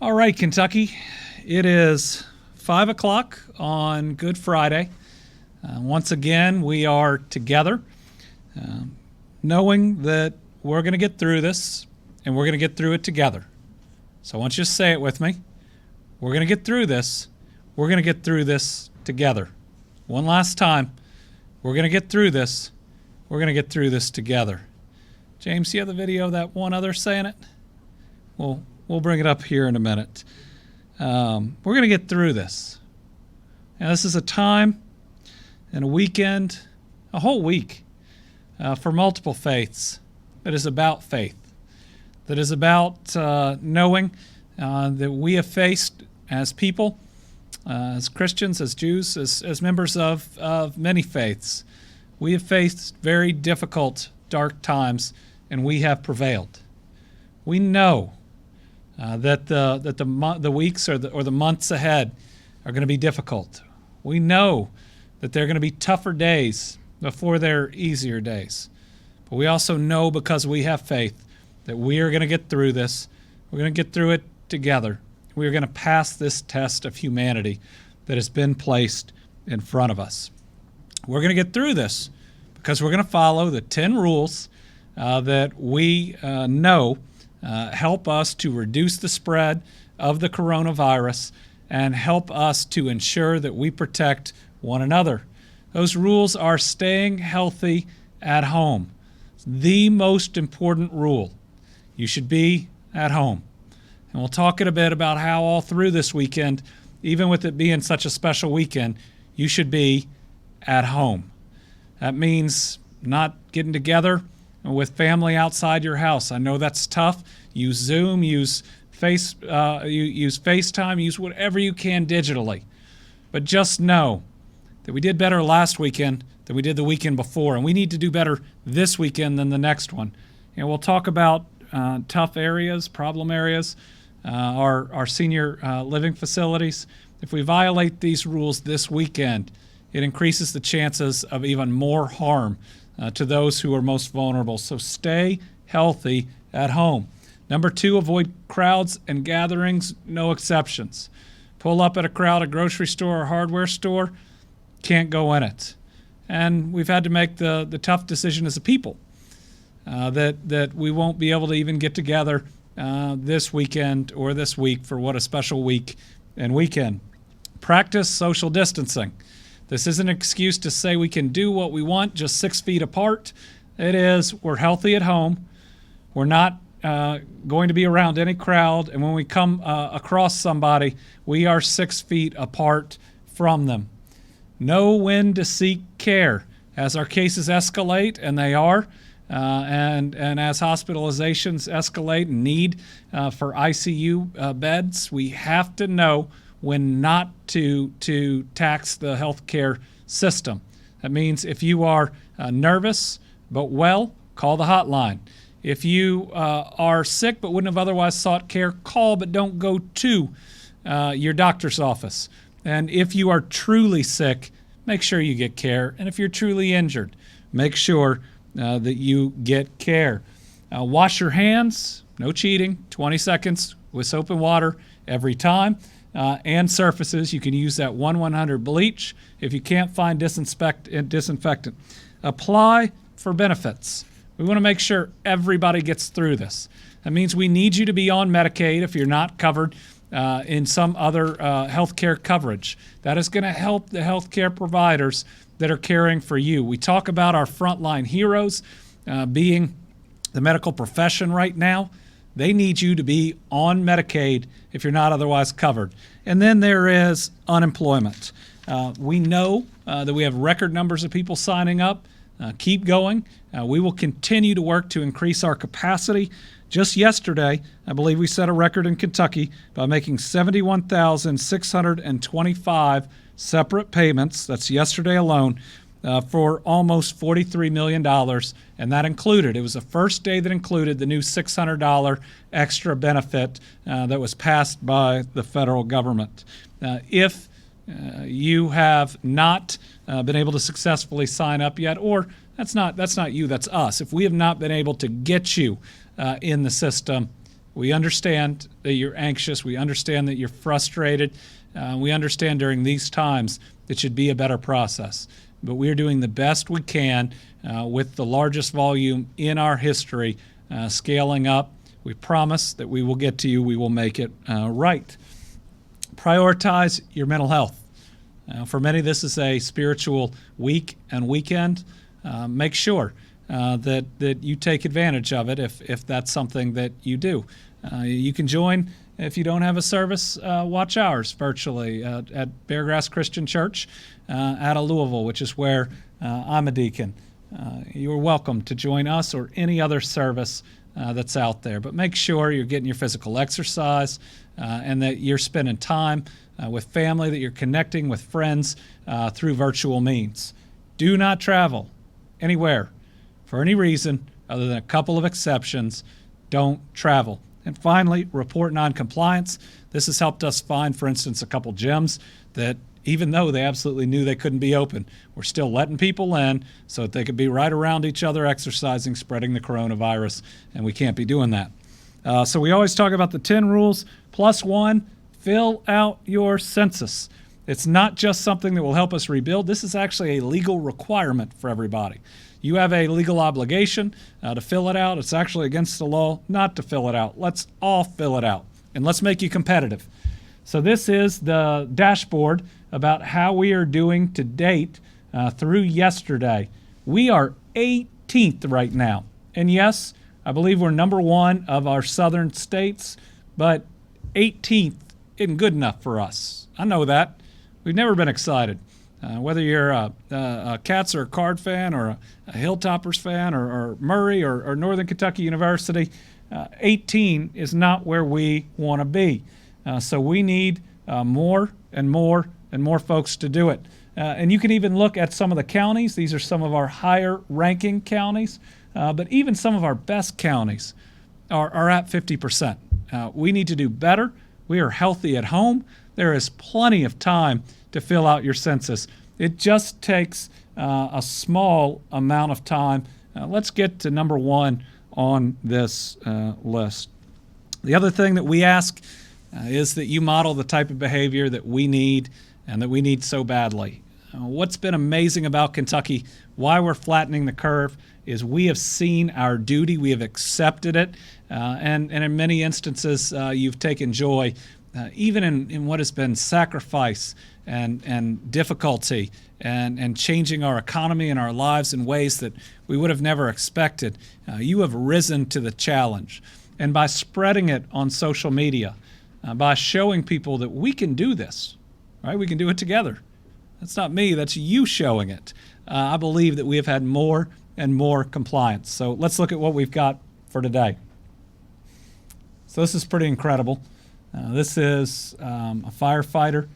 All right, Kentucky, it is 5 o'clock on Good Friday. Once again, we are together, knowing that we're going to get through this, and we're going to get through it together. So I want you to say it with me. We're going to get through this. We're going to get through this together. One last time. We're going to get through this. We're going to get through this together. James, you have the video of that one other saying it? We'll bring it up here in a minute. We're going to get through this. And this is a time and a weekend, a whole week, for multiple faiths that is about faith, that is about knowing that we have faced as people, as Christians, as Jews, as members of many faiths, we have faced very difficult, dark times, and we have prevailed. We know that the weeks or the months ahead are going to be difficult. We know that there are going to be tougher days before there are easier days. But we also know, because we have faith, that we are going to get through this. We're going to get through it together. We are going to pass this test of humanity that has been placed in front of us. We're going to get through this because we're going to follow the 10 rules that we know help us to reduce the spread of the coronavirus and help us to ensure that we protect one another. Those rules are staying healthy at home. The most important rule. You should be at home. And we'll talk in a bit about how all through this weekend, even with it being such a special weekend, you should be at home. That means not getting together with family outside your house. I know that's tough. Use Zoom, use FaceTime, use whatever you can digitally. But just know that we did better last weekend than we did the weekend before, and we need to do better this weekend than the next one. And we'll talk about tough areas, problem areas, our senior living facilities. If we violate these rules this weekend, it increases the chances of even more harm to those who are most vulnerable. So stay healthy at home. Number 2, avoid crowds and gatherings, no exceptions. Pull up at a crowded grocery store or hardware store, can't go in it. And we've had to make the tough decision as a people that we won't be able to even get together this weekend or this week for what a special week and weekend. Practice social distancing. This isn't an excuse to say we can do what we want just 6 feet apart. It is, we're healthy at home. We're not going to be around any crowd. And when we come across somebody, we are 6 feet apart from them. Know when to seek care. As our cases escalate, and they are, and as hospitalizations escalate and need for ICU beds, we have to know when not to tax the healthcare system. That means if you are nervous but well, call the hotline. If you are sick but wouldn't have otherwise sought care, call but don't go to your doctor's office. And if you are truly sick, make sure you get care. And if you're truly injured, make sure that you get care. Wash your hands, no cheating, 20 seconds with soap and water every time. And surfaces, you can use that 1-100 bleach. If you can't find disinfectant, apply for benefits. We want to make sure everybody gets through this. That means we need you to be on Medicaid if you're not covered in some other healthcare coverage. That is going to help the healthcare providers that are caring for you. We talk about our frontline heroes being the medical profession right now. They need you to be on Medicaid if you're not otherwise covered. And then there is unemployment. We know that we have record numbers of people signing up. Keep going. We will continue to work to increase our capacity. Just yesterday, I believe we set a record in Kentucky by making 71,625 separate payments. That's yesterday alone. For almost $43 million, and that included, it was the first day that included the new $600 extra benefit that was passed by the federal government. If you have not been able to successfully sign up yet, or that's not you, that's us. If we have not been able to get you in the system, We understand that you're anxious. We understand that you're frustrated. We understand during these times it should be a better process. But we are doing the best we can with the largest volume in our history, scaling up. We promise that we will get to you. We will make it right. Prioritize your mental health. For many, this is a spiritual week and weekend. Make sure that you take advantage of it if that's something that you do. You can join, if you don't have a service, watch ours virtually at Beargrass Christian Church out of Louisville, which is where I'm a deacon. You are welcome to join us or any other service that's out there. But make sure you're getting your physical exercise and that you're spending time with family, that you're connecting with friends through virtual means. Do not travel anywhere for any reason other than a couple of exceptions. Don't travel. And finally, report non-compliance. This has helped us find, for instance, a couple gyms that even though they absolutely knew they couldn't be open, we're still letting people in so that they could be right around each other exercising, spreading the coronavirus, and we can't be doing that. So we always talk about the 10 rules plus one, fill out your census. It's not just something that will help us rebuild. This is actually a legal requirement for everybody. You have a legal obligation to fill it out. It's actually against the law not to fill it out. Let's all fill it out, and let's make you competitive. So this is the dashboard about how we are doing to date through yesterday. We are 18th right now. And yes, I believe we're number one of our southern states, but 18th isn't good enough for us. I know that. We've never been excited. Whether you're a Cats or a Card fan or a Hilltoppers fan or Murray or Northern Kentucky University, 18 is not where we want to be. So we need more and more and more folks to do it. And you can even look at some of the counties. These are some of our higher ranking counties, but even some of our best counties are at 50%. We need to do better. We are healthy at home. There is plenty of time to fill out your census. It just takes a small amount of time. Let's get to number one on this list. The other thing that we ask is that you model the type of behavior that we need and that we need so badly. What's been amazing about Kentucky, why we're flattening the curve, is we have seen our duty, we have accepted it, and in many instances you've taken joy, even in what has been sacrifice and difficulty and changing our economy and our lives in ways that we would have never expected. You have risen to the challenge. And by spreading it on social media, by showing people that we can do this, right? We can do it together. That's not me, that's you showing it. I believe that we have had more and more compliance. So let's look at what we've got for today. So this is pretty incredible. This is a firefighter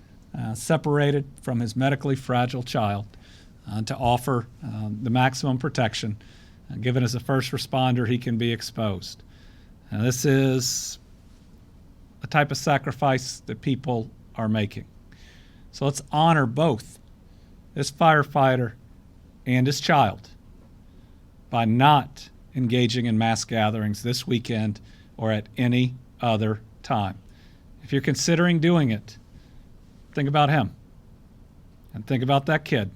separated from his medically fragile child to offer the maximum protection. Given as a first responder, he can be exposed. This is a type of sacrifice that people are making. So let's honor both this firefighter and his child by not engaging in mass gatherings this weekend or at any other time. If you're considering doing it, think about him and think about that kid.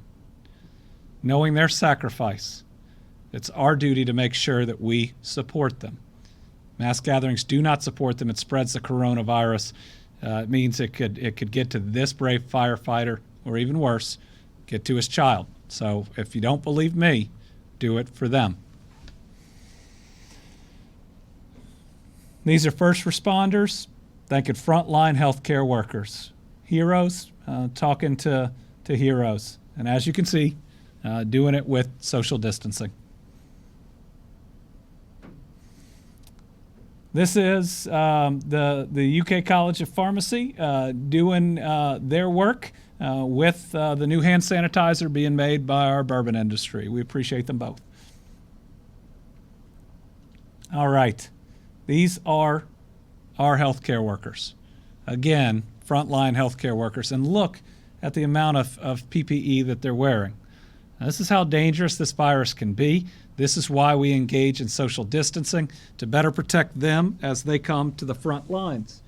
Knowing their sacrifice, it's our duty to make sure that we support them. Mass gatherings do not support them. It spreads the coronavirus. It means it could get to this brave firefighter, or even worse, get to his child. So if you don't believe me, do it for them. These are first responders thanking frontline healthcare workers. Heroes talking to heroes. And as you can see, doing it with social distancing. This is the UK College of Pharmacy doing their work with the new hand sanitizer being made by our bourbon industry. We appreciate them both. All right. These are our healthcare workers. Again, frontline healthcare workers. And look at the amount of PPE that they're wearing. This is how dangerous this virus can be. This is why we engage in social distancing, to better protect them as they come to the front lines.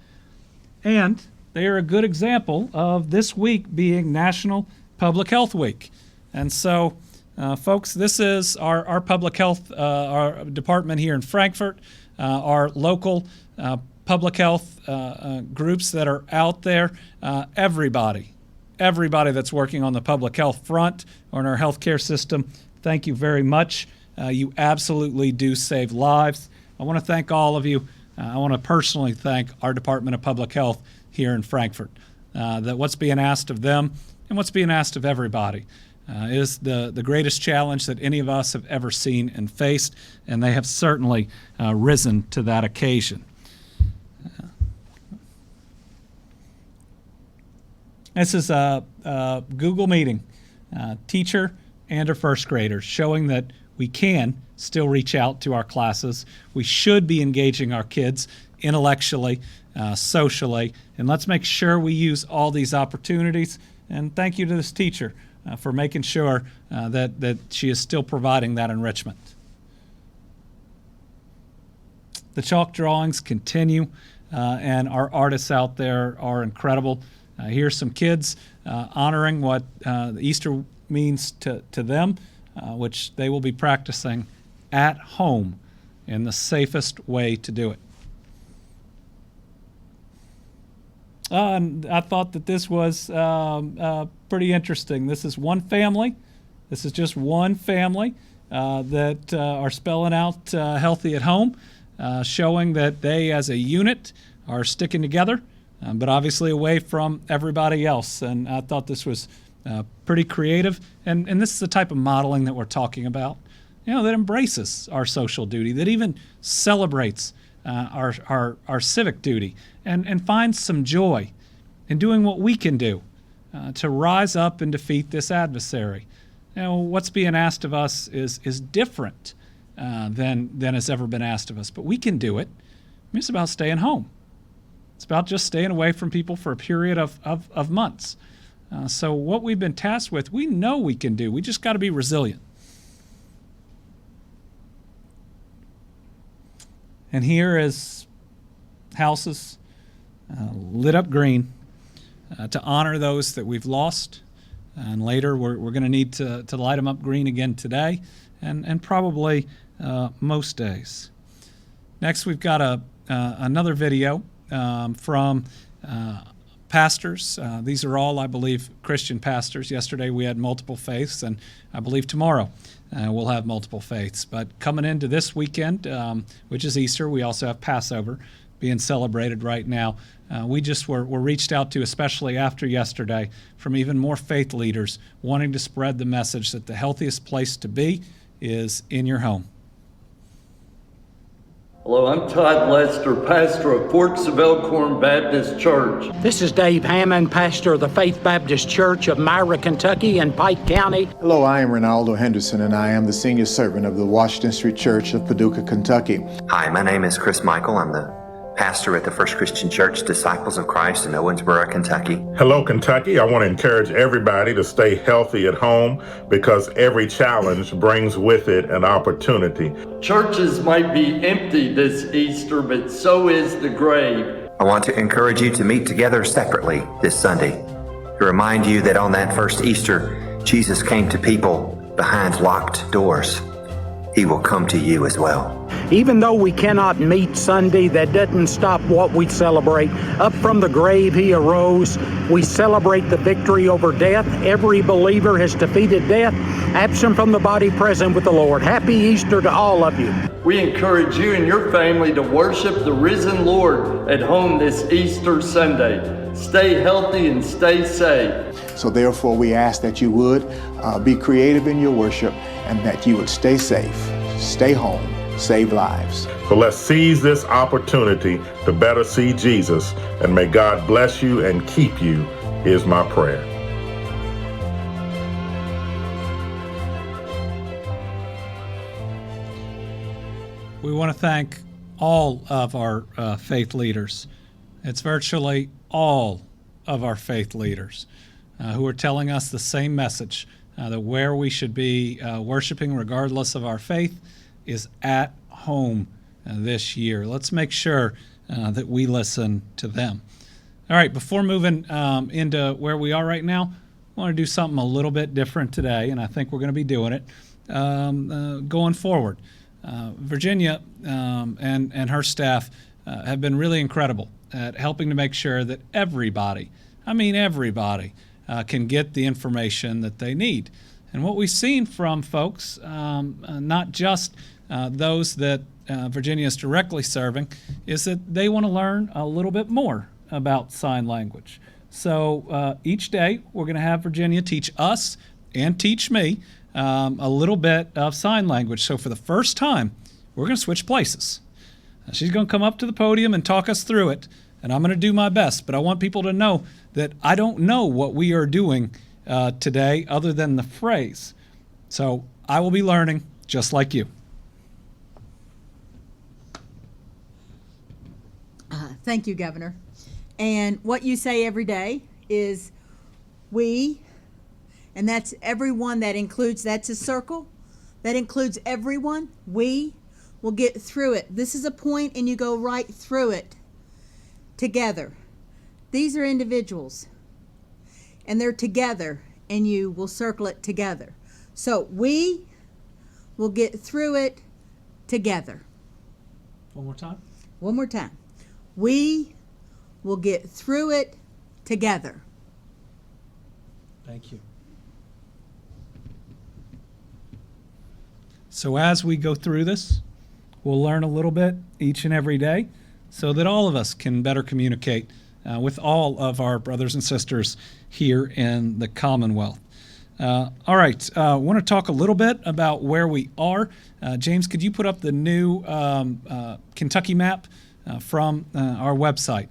And they are a good example of this week being National Public Health Week. And so, folks, this is our public health our department here in Frankfort, our local public health groups that are out there, everybody that's working on the public health front or in our healthcare system, thank you very much. You absolutely do save lives. I want to thank all of you. I want to personally thank our Department of Public Health here in Frankfort. That what's being asked of them and what's being asked of everybody is the greatest challenge that any of us have ever seen and faced, and they have certainly risen to that occasion. This is a Google meeting, teacher and our first graders, showing that we can still reach out to our classes. We should be engaging our kids intellectually, socially, and let's make sure we use all these opportunities. And thank you to this teacher for making sure that she is still providing that enrichment. The chalk drawings continue, and our artists out there are incredible. Here's some kids honoring what Easter means to them, which they will be practicing at home in the safest way to do it. And I thought that this was pretty interesting. This is one family. This is just one family that are spelling out healthy at home, showing that they as a unit are sticking together, but obviously away from everybody else. And I thought this was pretty creative. And this is the type of modeling that we're talking about, that embraces our social duty, that even celebrates our civic duty and finds some joy in doing what we can do to rise up and defeat this adversary. What's being asked of us is different than has ever been asked of us, but we can do it. It's about staying home. It's about just staying away from people for a period of months. So what we've been tasked with, we know we can do. We just got to be resilient. And here is houses lit up green to honor those that we've lost. And later we're going to need to light them up green again today and probably most days. Next, we've got another video from pastors. These are all, I believe, Christian pastors. Yesterday we had multiple faiths, and I believe tomorrow we'll have multiple faiths. But coming into this weekend, which is Easter, we also have Passover being celebrated right now. We just were reached out to, especially after yesterday, from even more faith leaders wanting to spread the message that the healthiest place to be is in your home. Hello, I'm Todd Lester, pastor of Forks of Elkhorn Baptist Church. This is Dave Hammond, pastor of the Faith Baptist Church of Myra, Kentucky and Pike County. Hello, I am Ronaldo Henderson, and I am the senior servant of the Washington Street Church of Paducah, Kentucky. Hi, my name is Chris Michael. I'm the pastor at the First Christian Church Disciples of Christ in Owensboro, Kentucky. Hello, Kentucky. I want to encourage everybody to stay healthy at home because every challenge brings with it an opportunity. Churches might be empty this Easter, but so is the grave. I want to encourage you to meet together separately this Sunday to remind you that on that first Easter, Jesus came to people behind locked doors. He will come to you as well. Even though we cannot meet Sunday, that doesn't stop what we celebrate. Up from the grave he arose. We celebrate the victory over death. Every believer has defeated death, absent from the body, present with the Lord. Happy Easter to all of you. We encourage you and your family to worship the risen Lord at home this Easter Sunday. Stay healthy and stay safe. So therefore, we ask that you would be creative in your worship and that you would stay safe, stay home, save lives. So let's seize this opportunity to better see Jesus, and may God bless you and keep you, is my prayer. We want to thank all of our faith leaders. It's virtually all of our faith leaders who are telling us the same message that where we should be worshiping regardless of our faith is at home this year. Let's make sure that we listen to them. All right, before moving into where we are right now, I want to do something a little bit different today, and I think we're going to be doing it going forward. Virginia and her staff have been really incredible at helping to make sure that everybody, can get the information that they need. And what we've seen from folks, not just those that Virginia is directly serving, is that they want to learn a little bit more about sign language. So each day we're going to have Virginia teach us and teach me a little bit of sign language. So for the first time, we're going to switch places. She's going to come up to the podium and talk us through it, and I'm going to do my best. But I want people to know that I don't know what we are doing today other than the phrase. So I will be learning just like you. Thank you, Governor. And what you say every day is we, and that's everyone. That's a circle. That includes everyone. We will get through it. This is a point and you go right through it together. These are individuals and they're together and you will circle it together. So we will get through it together. One more time. One more time. We will get through it together. Thank you. So as we go through this, we'll learn a little bit each and every day so that all of us can better communicate with all of our brothers and sisters here in the Commonwealth. All right, I want to talk a little bit about where we are. James, could you put up the new Kentucky map from our website?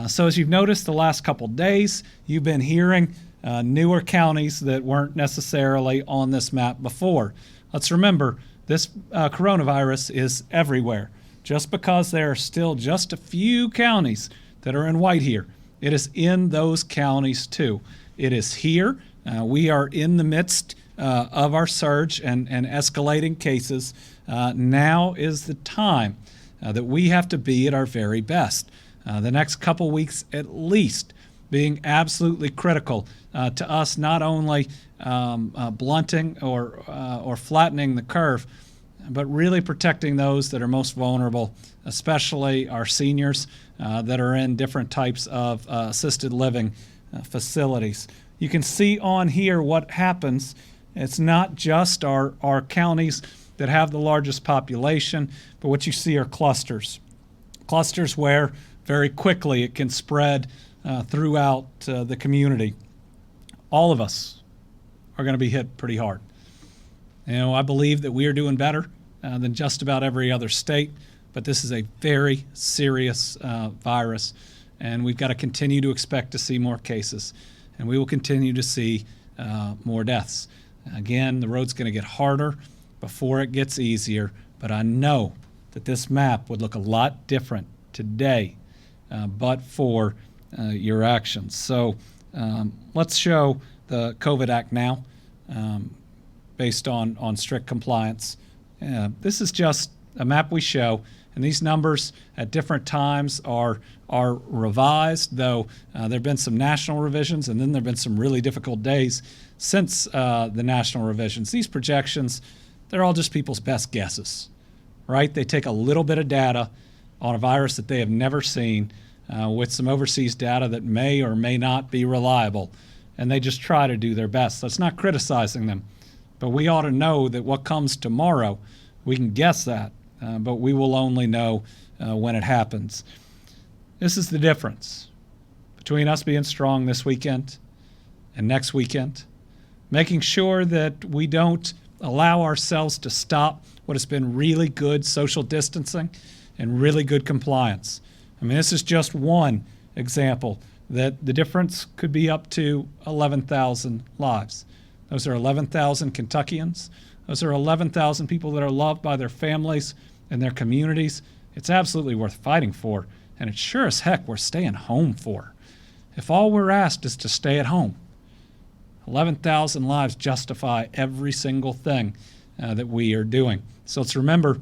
So as you've noticed the last couple days, you've been hearing newer counties that weren't necessarily on this map before. Let's remember, this coronavirus is everywhere. Just because there are still just a few counties that are in white here, it is in those counties too. It is here. We are in the midst of our surge and escalating cases. Now is the time that we have to be at our very best. The next couple weeks at least being absolutely critical to us not only blunting or flattening the curve, but really protecting those that are most vulnerable, especially our seniors that are in different types of assisted living facilities. You can see on here what happens. It's not just our counties that have the largest population, but what you see are clusters. Clusters where very quickly it can spread throughout the community. All of us are going to be hit pretty hard. I believe that we are doing better than just about every other state, but this is a very serious virus, and we've got to continue to expect to see more cases, and we will continue to see more deaths. Again, the road's going to get harder before it gets easier, but I know that this map would look a lot different today but for your actions. So let's show the COVID Act now based on strict compliance. This is just a map we show, and these numbers at different times are revised, though there have been some national revisions, and then there have been some really difficult days since the national revisions. These projections, they're all just people's best guesses, right? They take a little bit of data on a virus that they have never seen with some overseas data that may or may not be reliable, and they just try to do their best. That's not criticizing them, but we ought to know that what comes tomorrow, we can guess that, but we will only know when it happens. This is the difference between us being strong this weekend and next weekend, making sure that we don't allow ourselves to stop what has been really good social distancing and really good compliance. I mean, this is just one example that the difference could be up to 11,000 lives. Those are 11,000 Kentuckians. Those are 11,000 people that are loved by their families and their communities. It's absolutely worth fighting for, and it's sure as heck worth staying home for. If all we're asked is to stay at home, 11,000 lives justify every single thing that we are doing. So let's remember,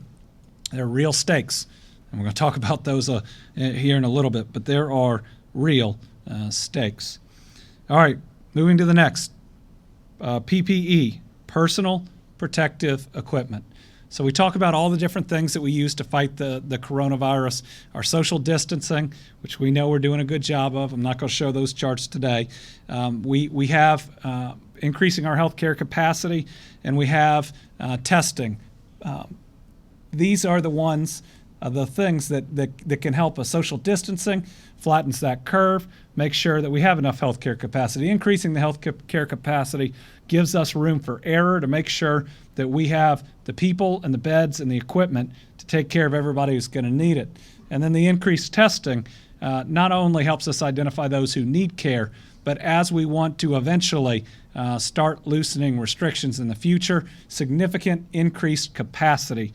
there are real stakes. And we're going to talk about those here in a little bit, but there are real stakes. All right, moving to the next. PPE, personal protective equipment. So we talk about all the different things that we use to fight the coronavirus, our social distancing, which we know we're doing a good job of. I'm not going to show those charts today. We have increasing our healthcare capacity, and we have testing. These are the ones, the things that can help us. Social distancing flattens that curve, make sure that we have enough healthcare capacity. Increasing the healthcare capacity gives us room for error to make sure that we have the people and the beds and the equipment to take care of everybody who's going to need it. And then the increased testing not only helps us identify those who need care, but as we want to eventually start loosening restrictions in the future, significant increased capacity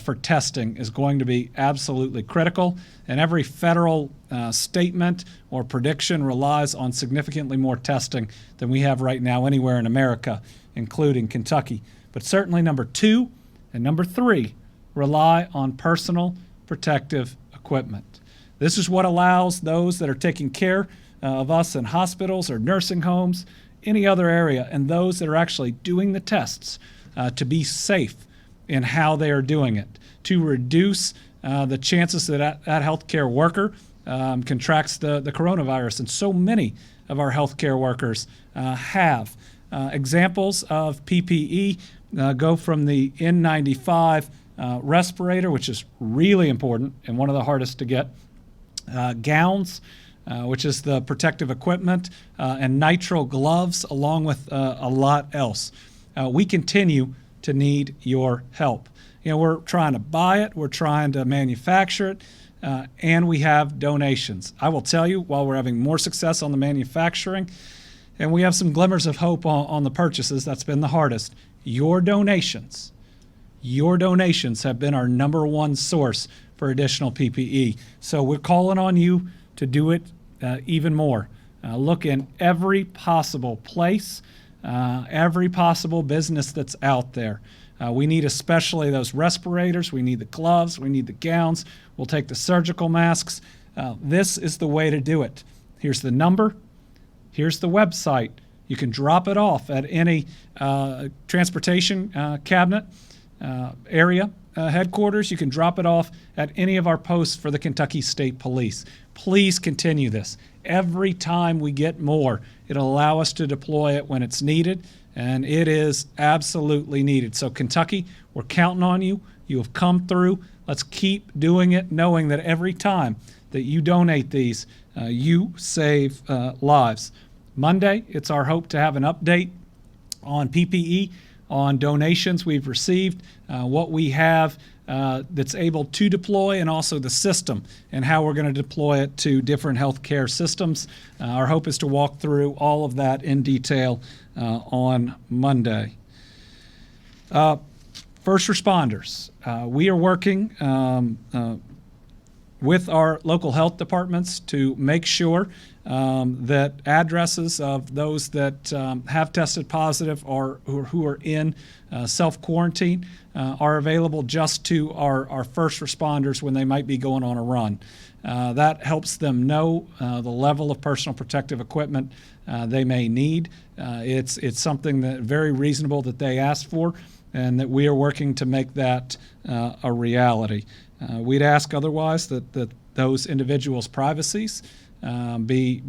for testing is going to be absolutely critical. And every federal statement or prediction relies on significantly more testing than we have right now anywhere in America, including Kentucky. But certainly number 2 and number 3 rely on personal protective equipment. This is what allows those that are taking care of us in hospitals or nursing homes, any other area, and those that are actually doing the tests to be safe in how they are doing it, to reduce the chances that that healthcare worker contracts the coronavirus. And so many of our healthcare workers have. Examples of PPE go from the N95 respirator, which is really important and one of the hardest to get, gowns, which is the protective equipment, and nitrile gloves, along with a lot else. We continue to need your help. We're trying to buy it, we're trying to manufacture it, and we have donations. I will tell you, while we're having more success on the manufacturing, and we have some glimmers of hope on the purchases, that's been the hardest. Your donations have been our number one source for additional PPE. So we're calling on you to do it even more. Look in every possible place, every possible business that's out there. We need especially those respirators, we need the gloves, we need the gowns, we'll take the surgical masks. This is the way to do it. Here's the number, here's the website. You can drop it off at any transportation cabinet area headquarters. You can drop it off at any of our posts for the Kentucky State Police. Please continue this. Every time we get more, it'll allow us to deploy it when it's needed, and it is absolutely needed. So Kentucky, we're counting on you. You have come through. Let's keep doing it, knowing that every time that you donate these, you save lives. Monday, it's our hope to have an update on PPE, on donations we've received, what we have that's able to deploy, and also the system and how we're going to deploy it to different healthcare systems. Our hope is to walk through all of that in detail on Monday. First responders. We are working with our local health departments to make sure that addresses of those that have tested positive or who are in self-quarantine are available just to our first responders when they might be going on a run. That helps them know the level of personal protective equipment they may need. It's something that very reasonable that they asked for, and that we are working to make that a reality. We'd ask otherwise that those individuals' privacies it's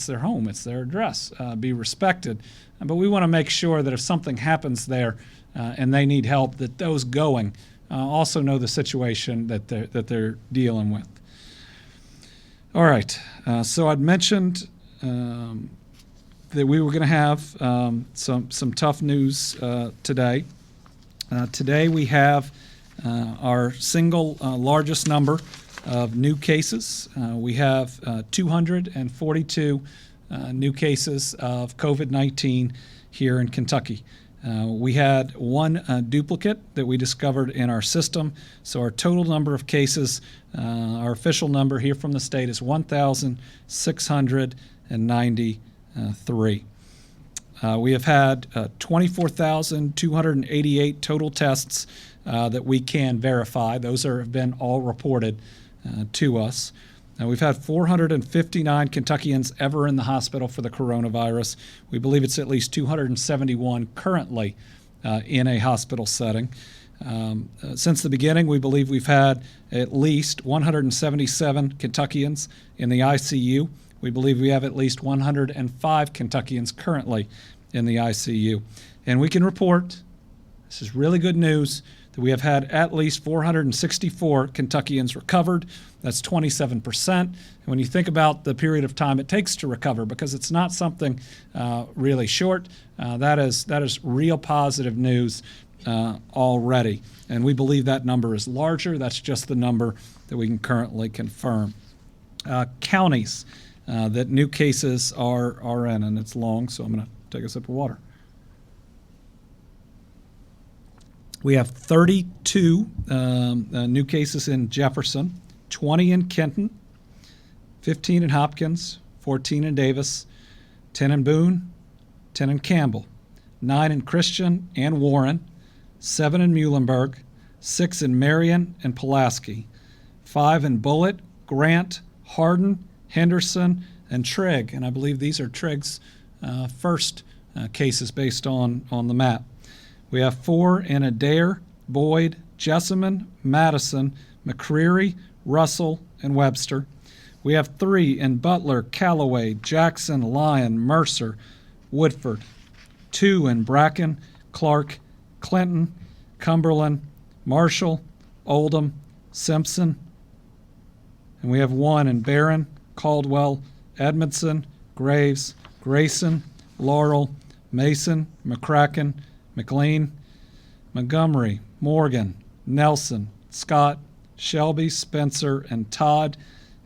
their home, it's their address, be respected. But we want to make sure that if something happens there and they need help, that those going also know the situation that they're dealing with. All right, so I'd mentioned that we were going to have some tough news today. Today we have our single largest number of new cases. We have 242 new cases of COVID-19 here in Kentucky. We had one duplicate that we discovered in our system, so our total number of cases, our official number here from the state, is 1,693. We have had 24,288 total tests that we can verify. Those have been all reported to us. We've had 459 Kentuckians ever in the hospital for the coronavirus. We believe it's at least 271 currently in a hospital setting. Since the beginning, we believe we've had at least 177 Kentuckians in the ICU. We believe we have at least 105 Kentuckians currently in the ICU. And we can report, this is really good news, that we have had at least 464 Kentuckians recovered. That's 27%. And when you think about the period of time it takes to recover, because it's not something really short, that is real positive news already. And we believe that number is larger. That's just the number that we can currently confirm. Counties that new cases are in, and it's long, so I'm going to take a sip of water. We have 32 new cases in Jefferson, 20 in Kenton, 15 in Hopkins, 14 in Davis, 10 in Boone, 10 in Campbell, 9 in Christian and Warren, 7 in Muhlenberg, 6 in Marion and Pulaski, 5 in Bullitt, Grant, Hardin, Henderson, and Trigg. And I believe these are Trigg's first cases based on the map. We have 4 in Adair, Boyd, Jessamine, Madison, McCreary, Russell, and Webster. We have 3 in Butler, Callaway, Jackson, Lyon, Mercer, Woodford. 2 in Bracken, Clark, Clinton, Cumberland, Marshall, Oldham, Simpson. And we have 1 in Barron, Caldwell, Edmondson, Graves, Grayson, Laurel, Mason, McCracken, McLean, Montgomery, Morgan, Nelson, Scott, Shelby, Spencer, and Todd.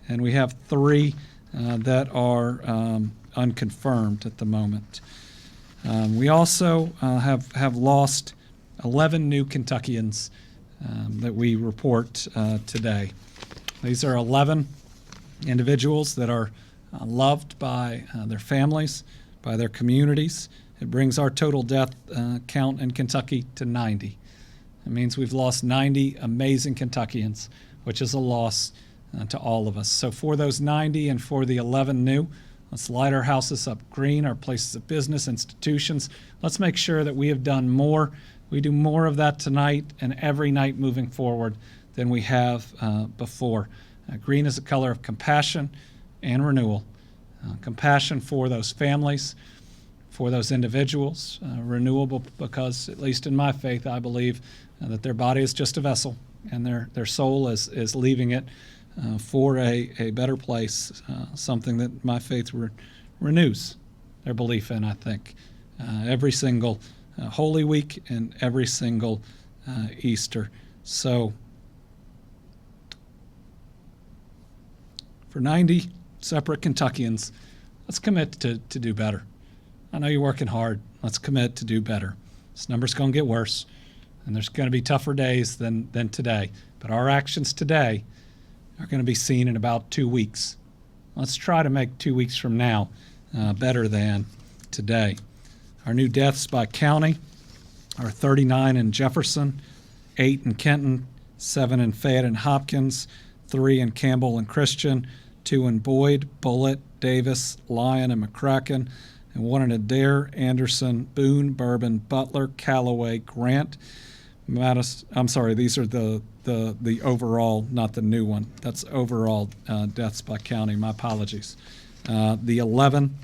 And we have 3 that are unconfirmed at the moment. We also have lost 11 new Kentuckians that we report today. These are 11 individuals that are loved by their families, by their communities. It brings our total death count in Kentucky to 90. It means we've lost 90 amazing Kentuckians, which is a loss to all of us. So for those 90 and for the 11 new, let's light our houses up green, our places of business, institutions. Let's make sure that we have done more. We do more of that tonight and every night moving forward than we have before. Green is a color of compassion and renewal. Compassion for those families, for those individuals, renewable because, at least in my faith, I believe that their body is just a vessel and their soul is leaving it for a better place, something that my faith renews their belief in, I think. Every single Holy Week and every single Easter. So for 90 separate Kentuckians, let's commit to do better. I know you're working hard. Let's commit to do better. This number's going to get worse, and there's going to be tougher days than today. But our actions today are going to be seen in about 2 weeks. Let's try to make 2 weeks from now better than today. Our new deaths by county are 39 in Jefferson, 8 in Kenton, 7 in Fayette and Hopkins, 3 in Campbell and Christian, 2 in Boyd, Bullitt, Davis, Lyon, and McCracken, and 1 in Adair, Anderson, Boone, Bourbon, Butler, Callaway, Grant, Madison. I'm sorry, these are the overall, not the new one. That's overall deaths by county. My apologies. The 11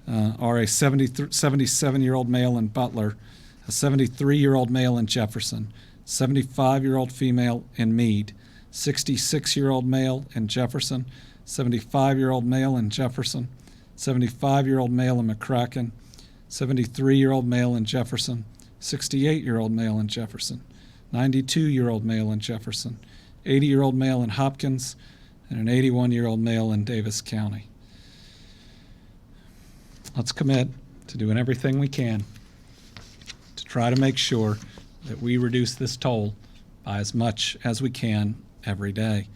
are a 77-year-old male in Butler, a 73-year-old male in Jefferson, 75-year-old female in Meade, 66-year-old male in Jefferson, 75-year-old male in Jefferson, 75-year-old male in McCracken, 73-year-old male in Jefferson, 68-year-old male in Jefferson, 92-year-old male in Jefferson, 80-year-old male in Hopkins, and an 81-year-old male in Davis County. Let's commit to doing everything we can to try to make sure that we reduce this toll by as much as we can every day.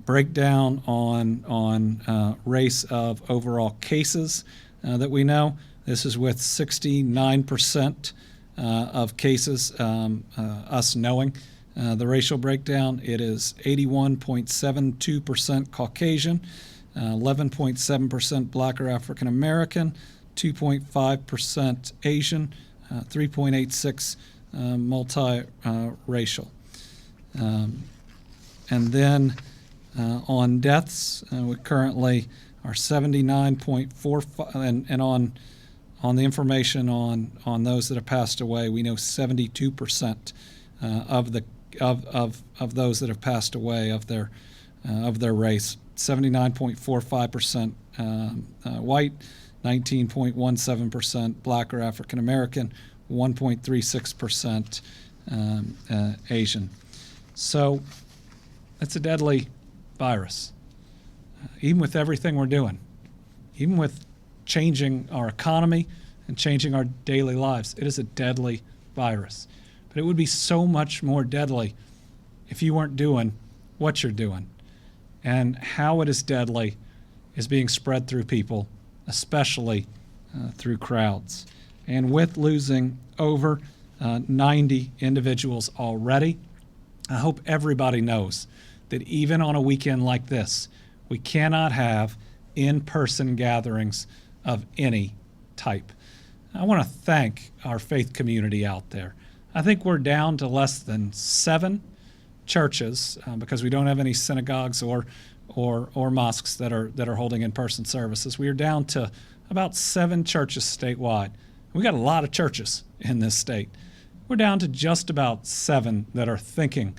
Breakdown on race of overall cases that we know. This is with 69% of cases, us knowing the racial breakdown. It is 81.72% Caucasian, 11.7% Black or African American, 2.5% Asian, 3.86% multiracial. And then on deaths, we currently are 79.45, and on the information on those that have passed away, we know 72% of those that have passed away of their race. 79.45% white, 19.17% Black or African American, 1.36% Asian. So it's a deadly virus. Even with everything we're doing, even with changing our economy and changing our daily lives, it is a deadly virus. But it would be so much more deadly if you weren't doing what you're doing. And how it is deadly is being spread through people, especially through crowds. And with losing over 90 individuals already, I hope everybody knows that even on a weekend like this, we cannot have in-person gatherings of any type. I want to thank our faith community out there. I think we're down to less than 7 churches because we don't have any synagogues or mosques that are holding in-person services. We are down to about 7 churches statewide. We got a lot of churches in this state. We're down to just about 7 that are thinking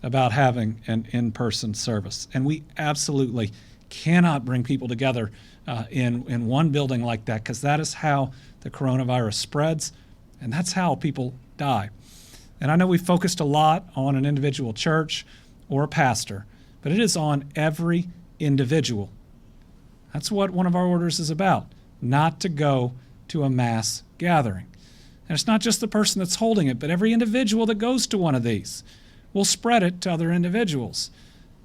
about having an in-person service. And we absolutely cannot bring people together in one building like that, because that is how the coronavirus spreads, and that's how people die. And I know we focused a lot on an individual church or a pastor, but it is on every individual. That's what one of our orders is about, not to go to a mass gathering. And it's not just the person that's holding it, but every individual that goes to one of these will spread it to other individuals.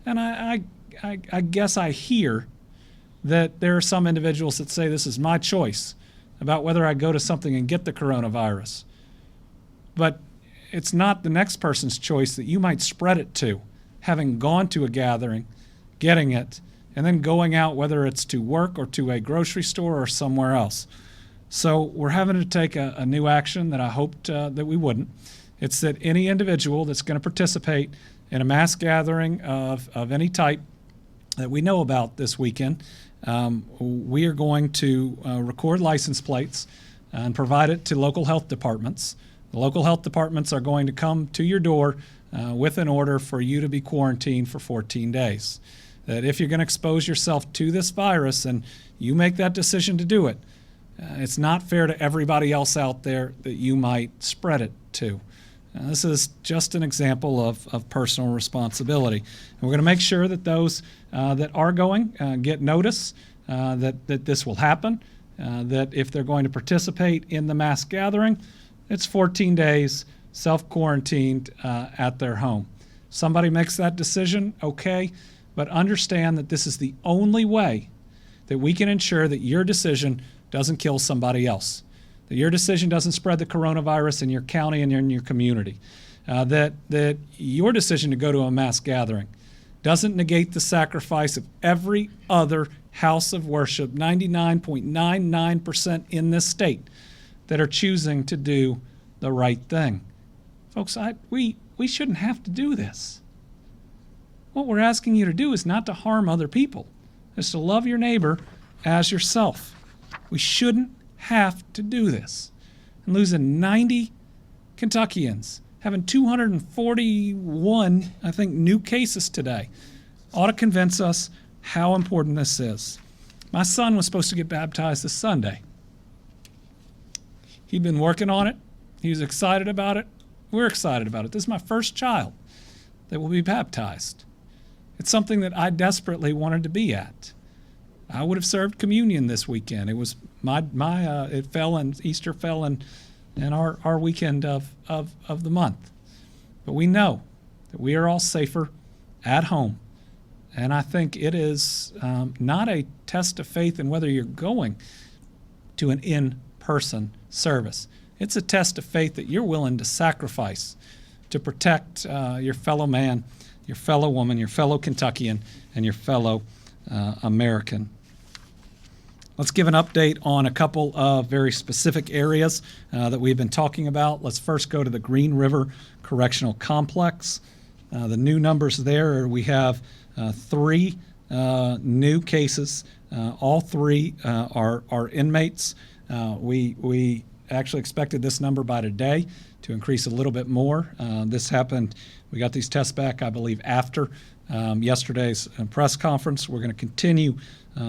And I guess I hear that there are some individuals that say this is my choice about whether I go to something and get the coronavirus. But it's not the next person's choice that you might spread it to, having gone to a gathering, getting it, and then going out, whether it's to work or to a grocery store or somewhere else. So we're having to take a new action that I hoped that we wouldn't. It's that any individual that's going to participate in a mass gathering of any type that we know about this weekend, we are going to record license plates and provide it to local health departments. The local health departments are going to come to your door with an order for you to be quarantined for 14 days. That if you're going to expose yourself to this virus and you make that decision to do it, it's not fair to everybody else out there that you might spread it to. This is just an example of personal responsibility. And we're going to make sure that those that are going get notice that this will happen, that if they're going to participate in the mass gathering, it's 14 days self-quarantined at their home. Somebody makes that decision, okay, but understand that this is the only way that we can ensure that your decision doesn't kill somebody else, that your decision doesn't spread the coronavirus in your county and in your community, that your decision to go to a mass gathering doesn't negate the sacrifice of every other house of worship, 99.99% in this state, that are choosing to do the right thing. Folks, we shouldn't have to do this. What we're asking you to do is not to harm other people. It's to love your neighbor as yourself. We shouldn't have to do this. And losing 90 Kentuckians, having 241, I think, new cases today, ought to convince us how important this is. My son was supposed to get baptized this Sunday. He'd been working on it. He was excited about it. We're excited about it. This is my first child that will be baptized. It's something that I desperately wanted to be at. I would have served communion this weekend. It was it fell and Easter fell in our weekend of the month. But we know that we are all safer at home. And I think it is not a test of faith in whether you're going to an in person service. It's a test of faith that you're willing to sacrifice to protect your fellow man, your fellow woman, your fellow Kentuckian, and your fellow American. Let's give an update on a couple of very specific areas that we've been talking about. Let's first go to the Green River Correctional Complex. The new numbers there, we have 3 new cases. All 3 are inmates. We actually expected this number by today to increase a little bit more. This happened, we got these tests back, I believe, after yesterday's press conference. We're going to continue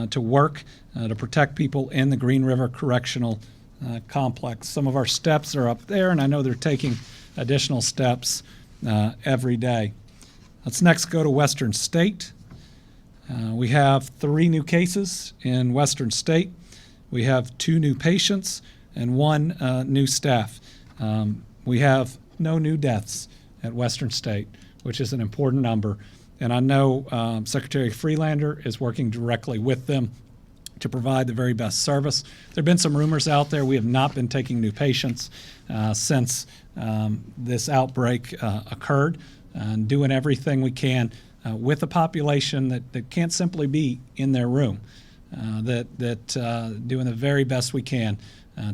to work to protect people in the Green River Correctional Complex. Some of our steps are up there, and I know they're taking additional steps every day. Let's next go to Western State. We have 3 new cases in Western State. We have 2 new patients and 1 new staff. We have no new deaths at Western State, which is an important number. And I know Secretary Freelander is working directly with them to provide the very best service. There have been some rumors out there. We have not been taking new patients since this outbreak occurred, and doing everything we can with a population that can't simply be in their room, doing the very best we can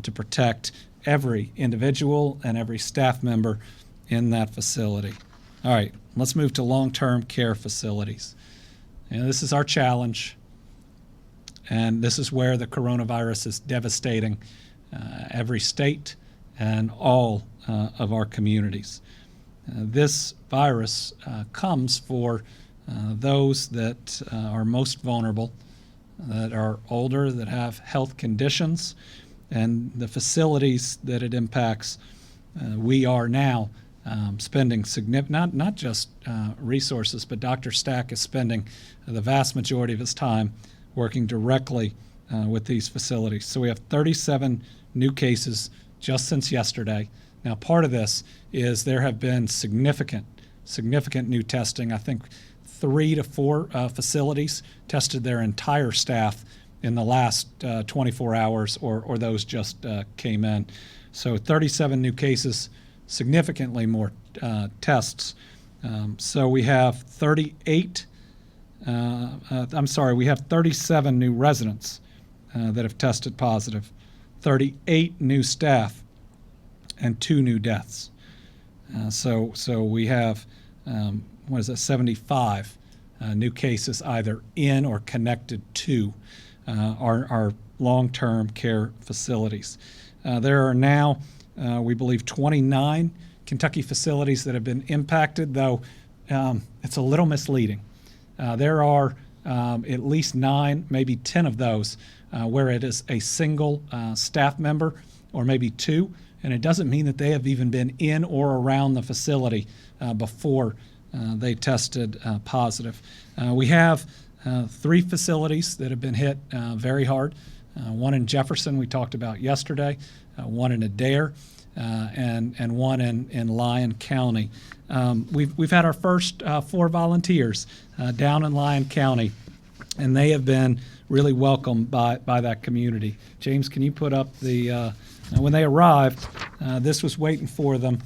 to protect every individual and every staff member in that facility. All right, let's move to long-term care facilities. And this is our challenge, and this is where the coronavirus is devastating every state and all of our communities. This virus comes for those that are most vulnerable, that are older, that have health conditions, and the facilities that it impacts. We are now spending significant, not just resources, but Dr. Stack is spending the vast majority of his time working directly with these facilities. So we have 37 new cases just since yesterday. Now, part of this is there have been significant new testing. I think 3 to 4 facilities tested their entire staff in the last 24 hours, or those just came in. So 37 new cases, significantly more tests. So we have 37 new residents that have tested positive, 38 new staff, and 2 new deaths. So we have, 75 new cases either in or connected to our long-term care facilities. There are now, we believe, 29 Kentucky facilities that have been impacted, though it's a little misleading. There are at least 9, maybe 10 of those where it is a single staff member, or maybe 2, and it doesn't mean that they have even been in or around the facility before they tested positive. We have 3 facilities that have been hit very hard. One in Jefferson we talked about yesterday, one in Adair, and one in Lyon County. We've had our first 4 volunteers down in Lyon County, and they have been really welcomed by that community. James, can you put up the, when they arrived, this was waiting for them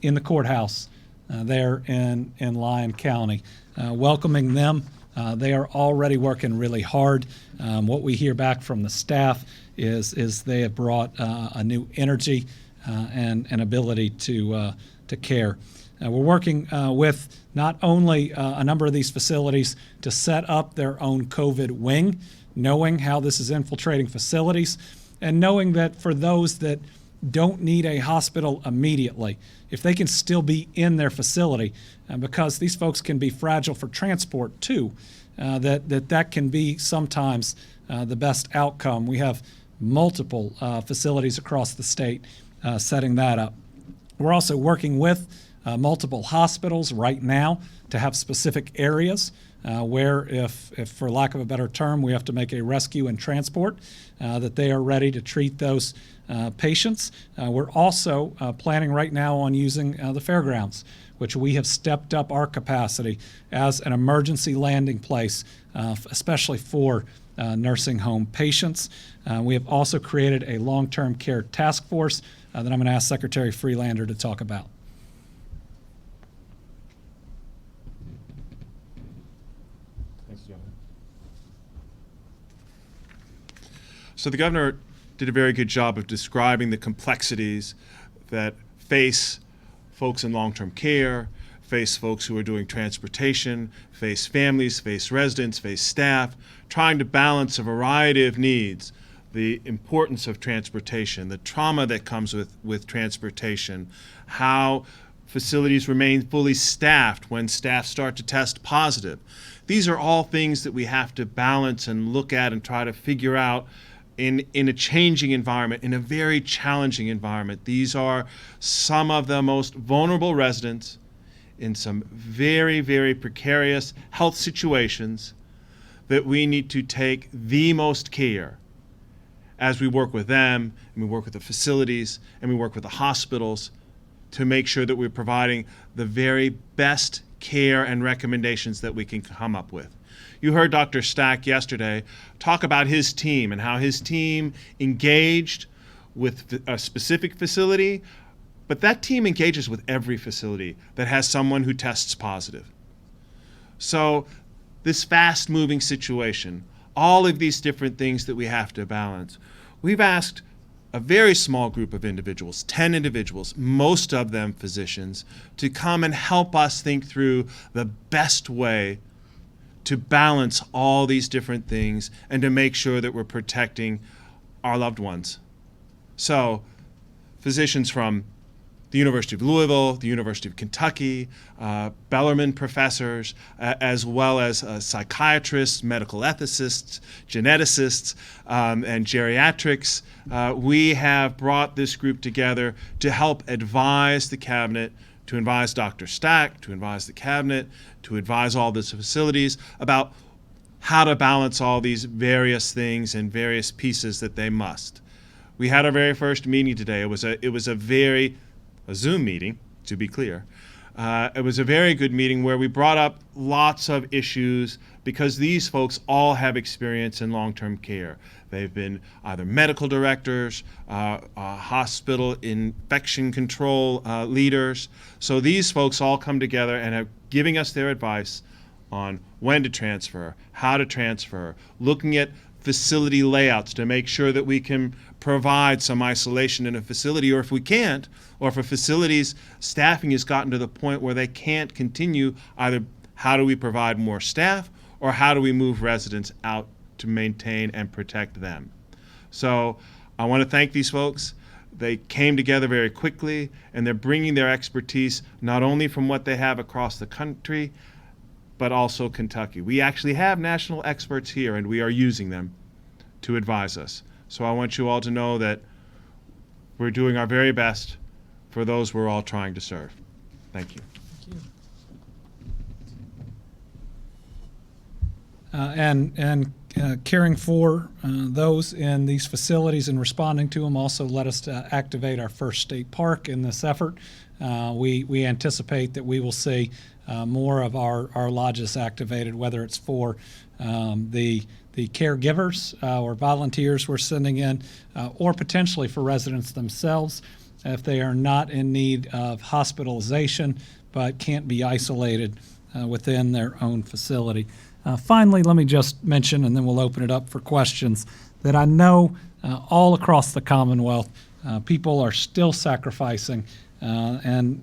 in the courthouse there in Lyon County, welcoming them. They are already working really hard. What we hear back from the staff is they have brought a new energy and an ability to care. We're working with not only a number of these facilities to set up their own COVID wing, knowing how this is infiltrating facilities, and knowing that for those that don't need a hospital immediately, if they can still be in their facility, because these folks can be fragile for transport too, that can be sometimes the best outcome. We have multiple facilities across the state setting that up. We're also working with multiple hospitals right now to have specific areas where if for lack of a better term, we have to make a rescue and transport, that they are ready to treat those patients. We're also planning right now on using the fairgrounds, which we have stepped up our capacity as an emergency landing place, especially for nursing home patients. We have also created a long-term care task force that I'm going to ask Secretary Freelander to talk about. So the governor did a very good job of describing the complexities that face folks in long-term care, face folks who are doing transportation, face families, face residents, face staff, trying to balance a variety of needs, the importance of transportation, the trauma that comes with transportation, how facilities remain fully staffed when staff start to test positive. These are all things that we have to balance and look at and try to figure out in a changing environment, in a very challenging environment. These are some of the most vulnerable residents in some very, very precarious health situations that we need to take the most care as we work with them, and we work with the facilities, and we work with the hospitals to make sure that we're providing the very best care and recommendations that we can come up with. You heard Dr. Stack yesterday talk about his team and how his team engaged with a specific facility, but that team engages with every facility that has someone who tests positive. So this fast-moving situation, all of these different things that we have to balance, we've asked a very small group of individuals, 10 individuals, most of them physicians, to come and help us think through the best way to balance all these different things and to make sure that we're protecting our loved ones. So, physicians from the University of Louisville, the University of Kentucky, Bellarmine professors, as well as psychiatrists, medical ethicists, geneticists, and geriatrics. We have brought this group together to help advise the cabinet, to advise Dr. Stack, to advise the cabinet, to advise all these facilities about how to balance all these various things and various pieces that they must. We had our very first meeting today. It was a Zoom meeting, to be clear. It was a very good meeting where we brought up lots of issues because these folks all have experience in long-term care. They've been either medical directors, hospital infection control leaders. So these folks all come together and are giving us their advice on when to transfer, how to transfer, looking at facility layouts to make sure that we can provide some isolation in a facility, or if we can't, or if a facility's staffing has gotten to the point where they can't continue, either how do we provide more staff or how do we move residents out to maintain and protect them. So I want to thank these folks. They came together very quickly, and they're bringing their expertise not only from what they have across the country, but also Kentucky. We actually have national experts here, and we are using them to advise us. So I want you all to know that we're doing our very best for those we're all trying to serve. Thank you. Caring for those in these facilities and responding to them also led us to activate our first state park in this effort. We anticipate that we will see more of our lodges activated, whether it's for the caregivers or volunteers we're sending in, or potentially for residents themselves if they are not in need of hospitalization but can't be isolated within their own facility. Finally, let me just mention, and then we'll open it up for questions, that I know all across the Commonwealth, people are still sacrificing and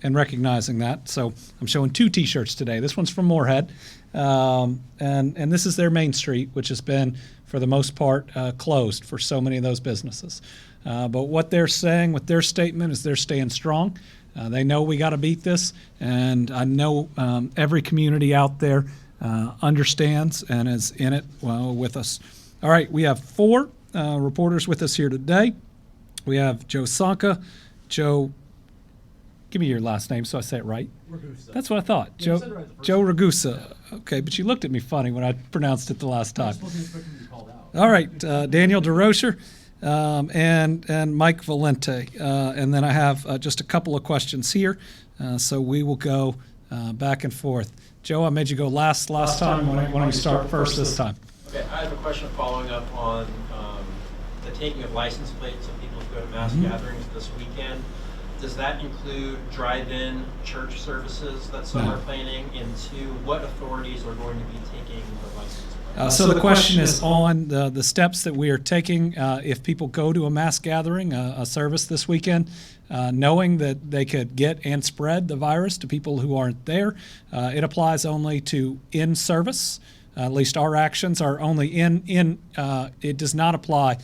recognizing that. So I'm showing 2 T-shirts today. This one's from Moorhead, and this is their main street, which has been, for the most part, closed for so many of those businesses. But what they're saying with their statement is they're staying strong. They know we got to beat this, and I know every community out there understands and is in it with us. All right, we have 4 reporters with us here today. We have Joe Sanka. Joe, give me your last name so I say it right. Ragusa. That's what I thought. Yeah, Joe Ragusa. Okay, but you looked at me funny when I pronounced it the last time. All right, Daniel DeRocher. And Mike Valente. And then I have just a couple of questions here. So we will go back and forth. Joe, I made you go last time. Why don't we start first this time? Okay, I have a question following up on the taking of license plates of people who go to mass gatherings this weekend. Does that include drive-in church services that some are planning? Into what authorities are going to be taking the license plates? So the question is on the steps that we are taking if people go to a mass gathering, a service this weekend, knowing that they could get and spread the virus to people who aren't there. It applies only to in-service. At least our actions are only in. It does not apply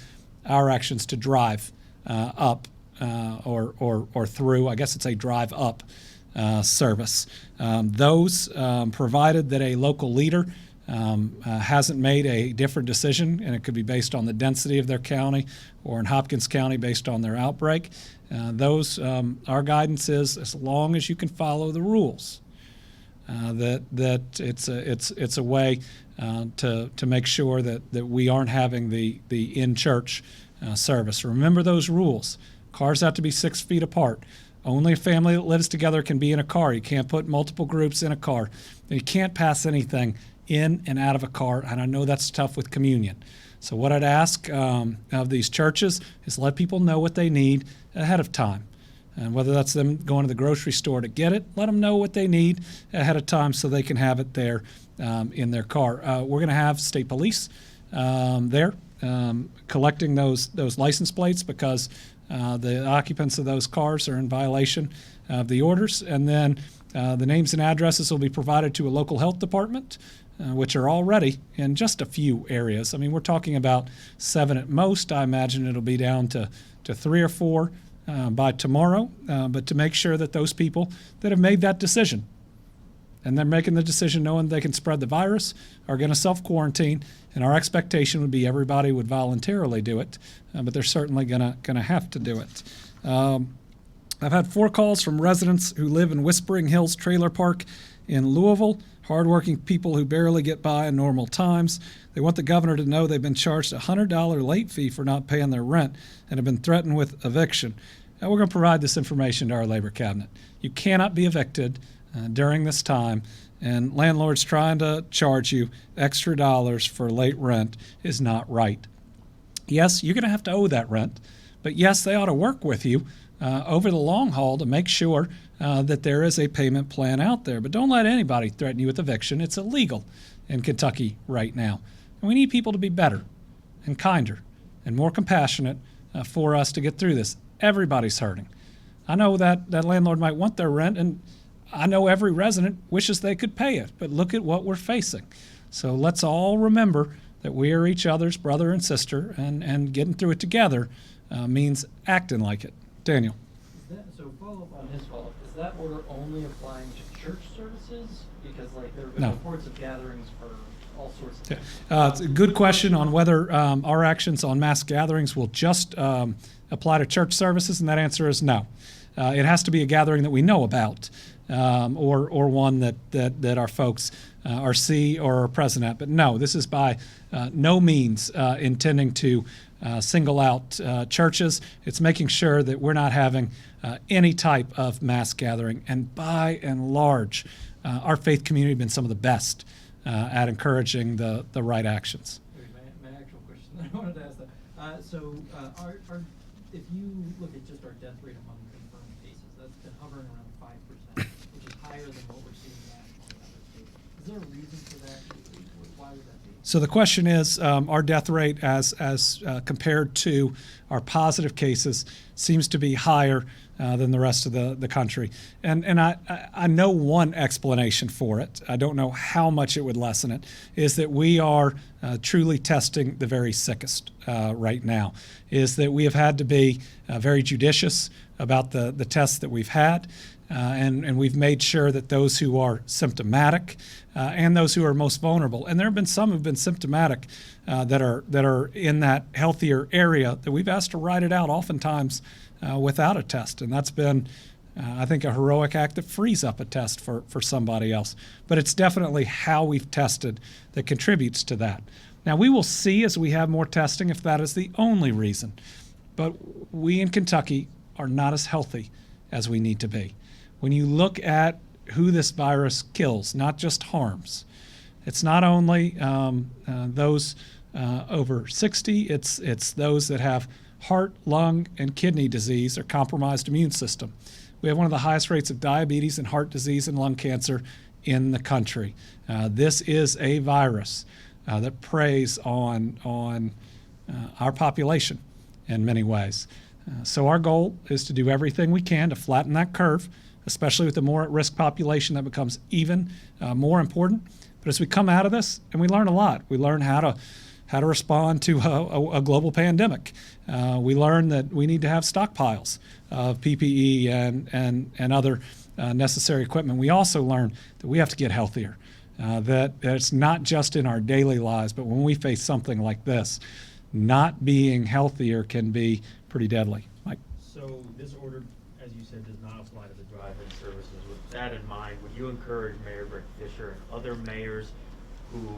our actions to drive up or through. I guess it's a drive up service. Those provided that a local leader hasn't made a different decision, and it could be based on the density of their county or in Hopkins County based on their outbreak. Our guidance is as long as you can follow the rules. That it's a way to make sure that we aren't having the in-church service. Remember those rules. Cars have to be 6 feet apart. Only a family that lives together can be in a car. You can't put multiple groups in a car. You can't pass anything in and out of a car, and I know that's tough with communion. So what I'd ask of these churches is let people know what they need ahead of time. And whether that's them going to the grocery store to get it, let them know what they need ahead of time so they can have it there in their car. We're going to have state police there collecting those license plates because the occupants of those cars are in violation of the orders. And then the names and addresses will be provided to a local health department, which are already in just a few areas. I mean, we're talking about 7 at most. I imagine it'll be down to 3 or 4 by tomorrow, but to make sure that those people that have made that decision, and they're making the decision knowing they can spread the virus, are going to self-quarantine, and our expectation would be everybody would voluntarily do it, but they're certainly going to have to do it. I've had 4 calls from residents who live in Whispering Hills Trailer Park in Louisville, hardworking people who barely get by in normal times. They want the governor to know they've been charged a $100 late fee for not paying their rent and have been threatened with eviction. Now, we're going to provide this information to our labor cabinet. You cannot be evicted during this time, and landlords trying to charge you extra dollars for late rent is not right. Yes, you're going to have to owe that rent, but yes, they ought to work with you over the long haul to make sure that there is a payment plan out there. But don't let anybody threaten you with eviction. It's illegal in Kentucky right now. And we need people to be better and kinder and more compassionate for us to get through this. Everybody's hurting. I know that landlord might want their rent, and I know every resident wishes they could pay it, but look at what we're facing. So let's all remember that we are each other's brother and sister, and getting through it together means acting like it. Daniel. So follow up on his follow-up. Is that order only applying to church services? Because there have been reports of gatherings for all sorts of things. It's a good question on whether our actions on mass gatherings will just apply to church services, and that answer is no. It has to be a gathering that we know about, or one that our folks see or are present at. But no, this is by no means intending to single out churches. It's making sure that we're not having any type of mass gathering. And by and large, our faith community has been some of the best at encouraging the right actions. My actual question I wanted to ask that. If you look at just our death rate among confirmed cases, that's been hovering around 5%, which is higher than what we're seeing nationally in other states. Is there a reason for that? Why would that be? So the question is, our death rate as compared to our positive cases seems to be higher than the rest of the country. And I know one explanation for it. I don't know how much it would lessen it, is that we are truly testing the very sickest right now, is that we have had to be very judicious about the tests that we've had. And we've made sure that those who are symptomatic and those who are most vulnerable, and there have been some who've been symptomatic that are in that healthier area, that we've asked to write it out oftentimes without a test. And that's been, I think, a heroic act that frees up a test for somebody else. But it's definitely how we've tested that contributes to that. Now, we will see as we have more testing if that is the only reason. But we in Kentucky are not as healthy as we need to be. When you look at who this virus kills, not just harms. It's not only those over 60, it's those that have heart, lung, and kidney disease or compromised immune system. We have one of the highest rates of diabetes and heart disease and lung cancer in the country. This is a virus that preys on our population in many ways. So our goal is to do everything we can to flatten that curve, especially with the more at-risk population. That becomes even more important. But as we come out of this, and we learn a lot, we learn how to respond to a global pandemic. We learn that we need to have stockpiles of PPE and other necessary equipment. We also learn that we have to get healthier, that it's not just in our daily lives, but when we face something like this, not being healthier can be pretty deadly. Mike? So this order, as you said, does not apply to the drive-in services. With that in mind, would you encourage Mayor Rick Fisher and other mayors who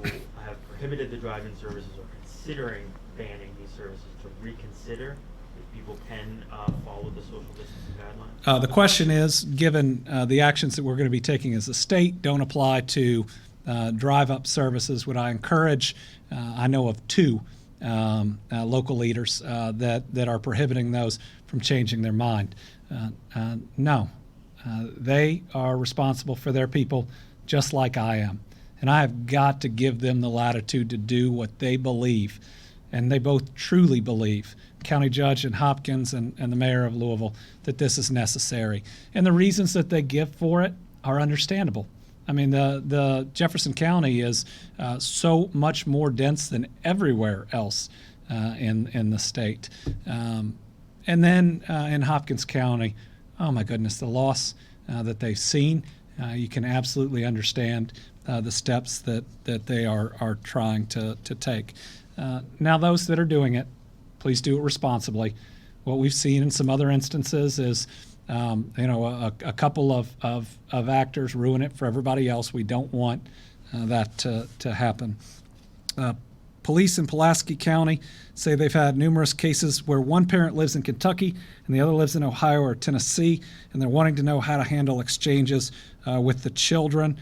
have prohibited the drive-in services or considering banning these services to reconsider if people can follow the social distancing guidelines? The question is, given the actions that we're going to be taking as a state don't apply to drive-up services, would I encourage, I know of two local leaders that are prohibiting those from changing their mind. No. They are responsible for their people just like I am. And I have got to give them the latitude to do what they believe. And they both truly believe, County Judge in Hopkins and the Mayor of Louisville, that this is necessary. And the reasons that they give for it are understandable. I mean, the Jefferson County is so much more dense than everywhere else in the state. And then in Hopkins County, oh my goodness, the loss that they've seen, you can absolutely understand the steps that they are trying to take. Now, those that are doing it, please do it responsibly. What we've seen in some other instances is, a couple of actors ruin it for everybody else. We don't want that to happen. Police in Pulaski County say they've had numerous cases where one parent lives in Kentucky and the other lives in Ohio or Tennessee, and they're wanting to know how to handle exchanges with the children.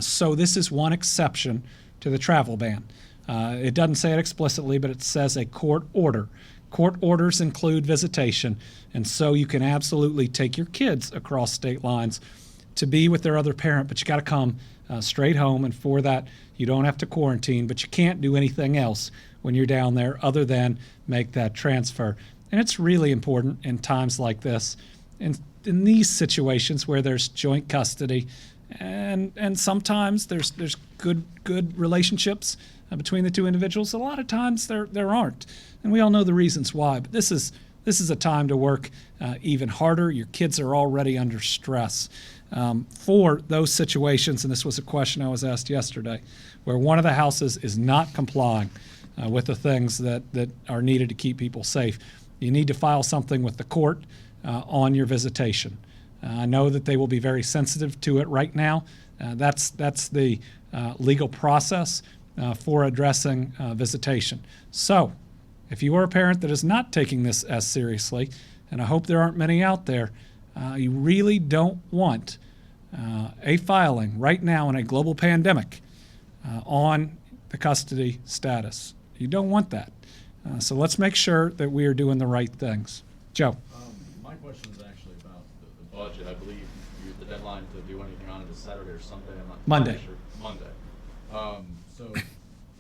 So this is one exception to the travel ban. It doesn't say it explicitly, but it says a court order. Court orders include visitation, and so you can absolutely take your kids across state lines to be with their other parent, but you got to come straight home, and for that you don't have to quarantine, but you can't do anything else when you're down there other than make that transfer. And it's really important in times like this, in these situations where there's joint custody, and sometimes there's good relationships between the two individuals. A lot of times there aren't, and we all know the reasons why. But this is a time to work even harder. Your kids are already under stress. For those situations, and this was a question I was asked yesterday, where one of the houses is not complying with the things that are needed to keep people safe, you need to file something with the court on your visitation. I know that they will be very sensitive to it right now. That's the legal process for addressing visitation. So if you are a parent that is not taking this as seriously, and I hope there aren't many out there, you really don't want a filing right now in a global pandemic on the custody status. You don't want that. So let's make sure that we are doing the right things. Joe. My question is actually about the budget. I believe the deadline to do anything on it is Saturday or Sunday. I'm not Monday. Sure. Monday. So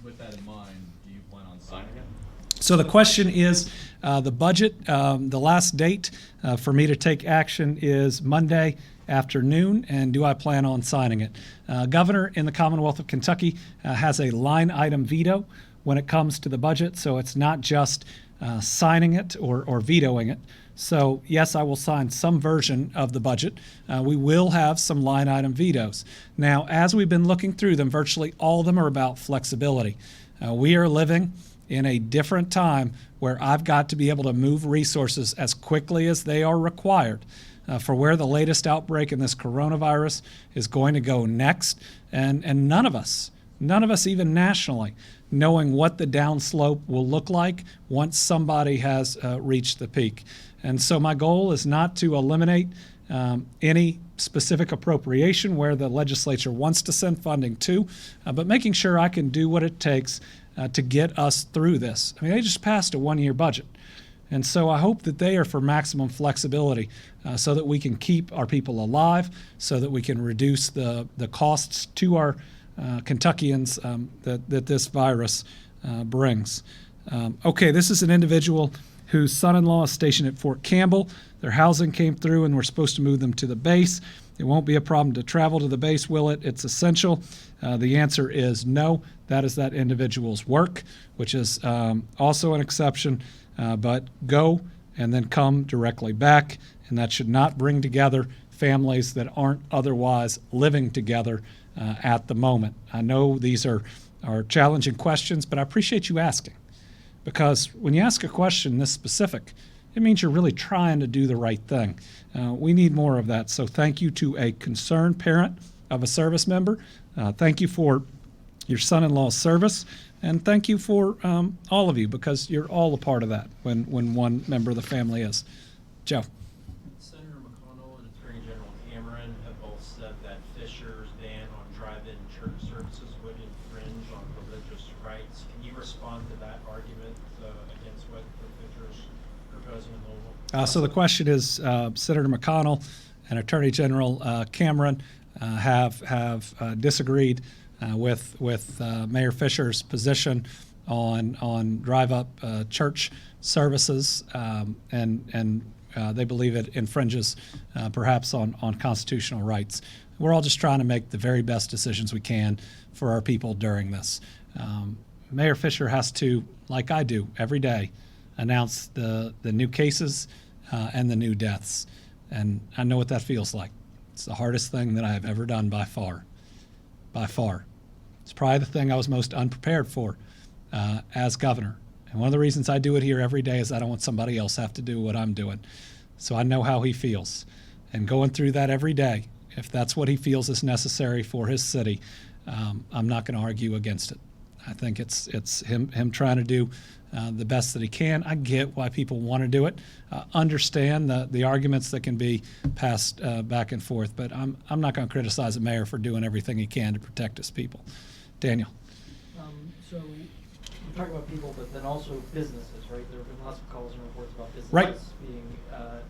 with that in mind, do you plan on signing it? So the question is, the budget, the last date for me to take action is Monday afternoon, and do I plan on signing it? Governor in the Commonwealth of Kentucky has a line item veto when it comes to the budget, so it's not just signing it or vetoing it. So yes, I will sign some version of the budget. We will have some line item vetoes. Now, as we've been looking through them, virtually all of them are about flexibility. We are living in a different time where I've got to be able to move resources as quickly as they are required for where the latest outbreak in this coronavirus is going to go next. And none of us even nationally, knowing what the downslope will look like once somebody has reached the peak. And so my goal is not to eliminate any specific appropriation where the legislature wants to send funding to, but making sure I can do what it takes to get us through this. I mean, they just passed a one-year budget. And so I hope that they are for maximum flexibility so that we can keep our people alive, so that we can reduce the costs to our Kentuckians that this virus brings. Okay, this is an individual whose son-in-law is stationed at Fort Campbell. Their housing came through and we're supposed to move them to the base. It won't be a problem to travel to the base, will it? It's essential. The answer is no. That is that individual's work, which is also an exception. But go and then come directly back, and that should not bring together families that aren't otherwise living together at the moment. I know these are challenging questions, but I appreciate you asking, because when you ask a question this specific, it means you're really trying to do the right thing. We need more of that. So thank you to a concerned parent of a service member. Thank you for your son-in-law's service. And thank you for all of you, because you're all a part of that when one member of the family is. Joe. Senator McConnell and Attorney General Cameron have both said that Fisher's ban on drive-in church services would infringe on religious rights. Can you respond to that argument against what the Fisher's proposing in Louisville? So the question is, Senator McConnell and Attorney General Cameron have disagreed with Mayor Fisher's position on drive-up church services, and they believe it infringes perhaps on constitutional rights. We're all just trying to make the very best decisions we can for our people during this. Mayor Fisher has to, like I do every day, announce the new cases and the new deaths, and I know what that feels like. It's the hardest thing that I have ever done by far. By far. It's probably the thing I was most unprepared for as governor. And one of the reasons I do it here every day is I don't want somebody else have to do what I'm doing. So I know how he feels. And going through that every day, if that's what he feels is necessary for his city, I'm not going to argue against it. I think it's him trying to do the best that he can. I get why people want to do it. Understand the arguments that can be passed back and forth, but I'm not going to criticize the mayor for doing everything he can to protect his people. Daniel. So we're talking about people, but then also businesses, right? There have been lots of calls and reports about businesses Right. being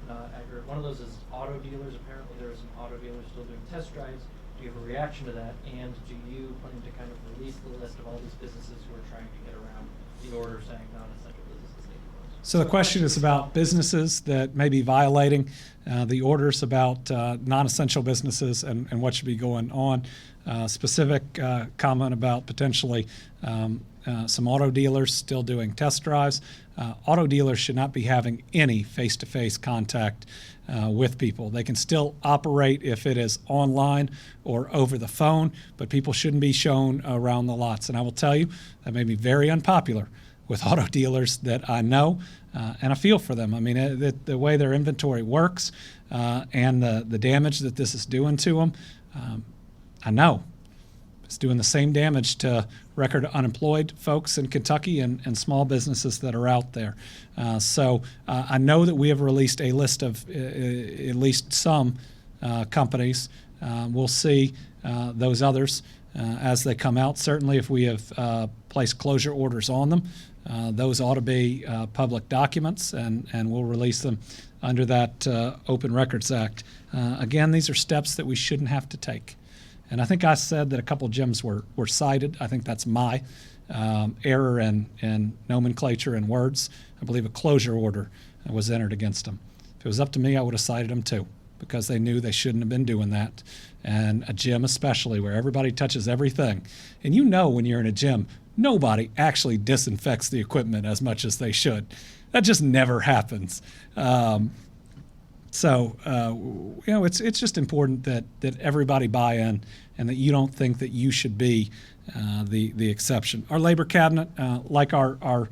not accurate. One of those is auto dealers. Apparently there are some auto dealers still doing test drives. Do you have a reaction to that? And do you plan to kind of release the list of all these businesses who are trying to get around the order saying non-essential businesses stay closed? So the question is about businesses that may be violating the orders about non-essential businesses and what should be going on. Specific comment about potentially some auto dealers still doing test drives. Auto dealers should not be having any face-to-face contact with people. They can still operate if it is online or over the phone, but people shouldn't be shown around the lots. And I will tell you, that may be very unpopular with auto dealers that I know, and I feel for them. I mean, the way their inventory works and the damage that this is doing to them, I know. It's doing the same damage to record unemployed folks in Kentucky and small businesses that are out there. So I know that we have released a list of at least some companies. We'll see those others as they come out. Certainly if we have placed closure orders on them, those ought to be public documents, and we'll release them under that Open Records Act. Again, these are steps that we shouldn't have to take. And I think I said that a couple of gyms were cited. I think that's my error in nomenclature and words. I believe a closure order was entered against them. If it was up to me, I would have cited them too, because they knew they shouldn't have been doing that. And a gym especially, where everybody touches everything. And you know when you're in a gym, nobody actually disinfects the equipment as much as they should. That just never happens. So it's just important that everybody buy in, and that you don't think that you should be the exception. Our labor cabinet, like our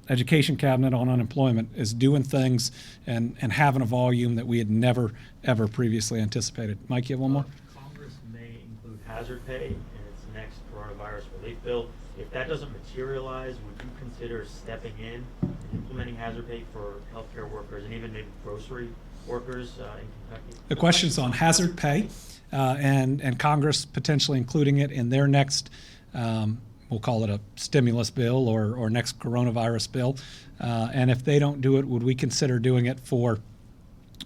education cabinet on unemployment, is doing things and having a volume that we had never, ever previously anticipated. Mike, you have one more? Congress may include hazard pay in its next coronavirus relief bill. If that doesn't materialize, would you consider stepping in and implementing hazard pay for healthcare workers and even maybe grocery workers in Kentucky? The question's on hazard pay, and Congress potentially including it in their next, we'll call it a stimulus bill or next coronavirus bill. And if they don't do it, would we consider doing it for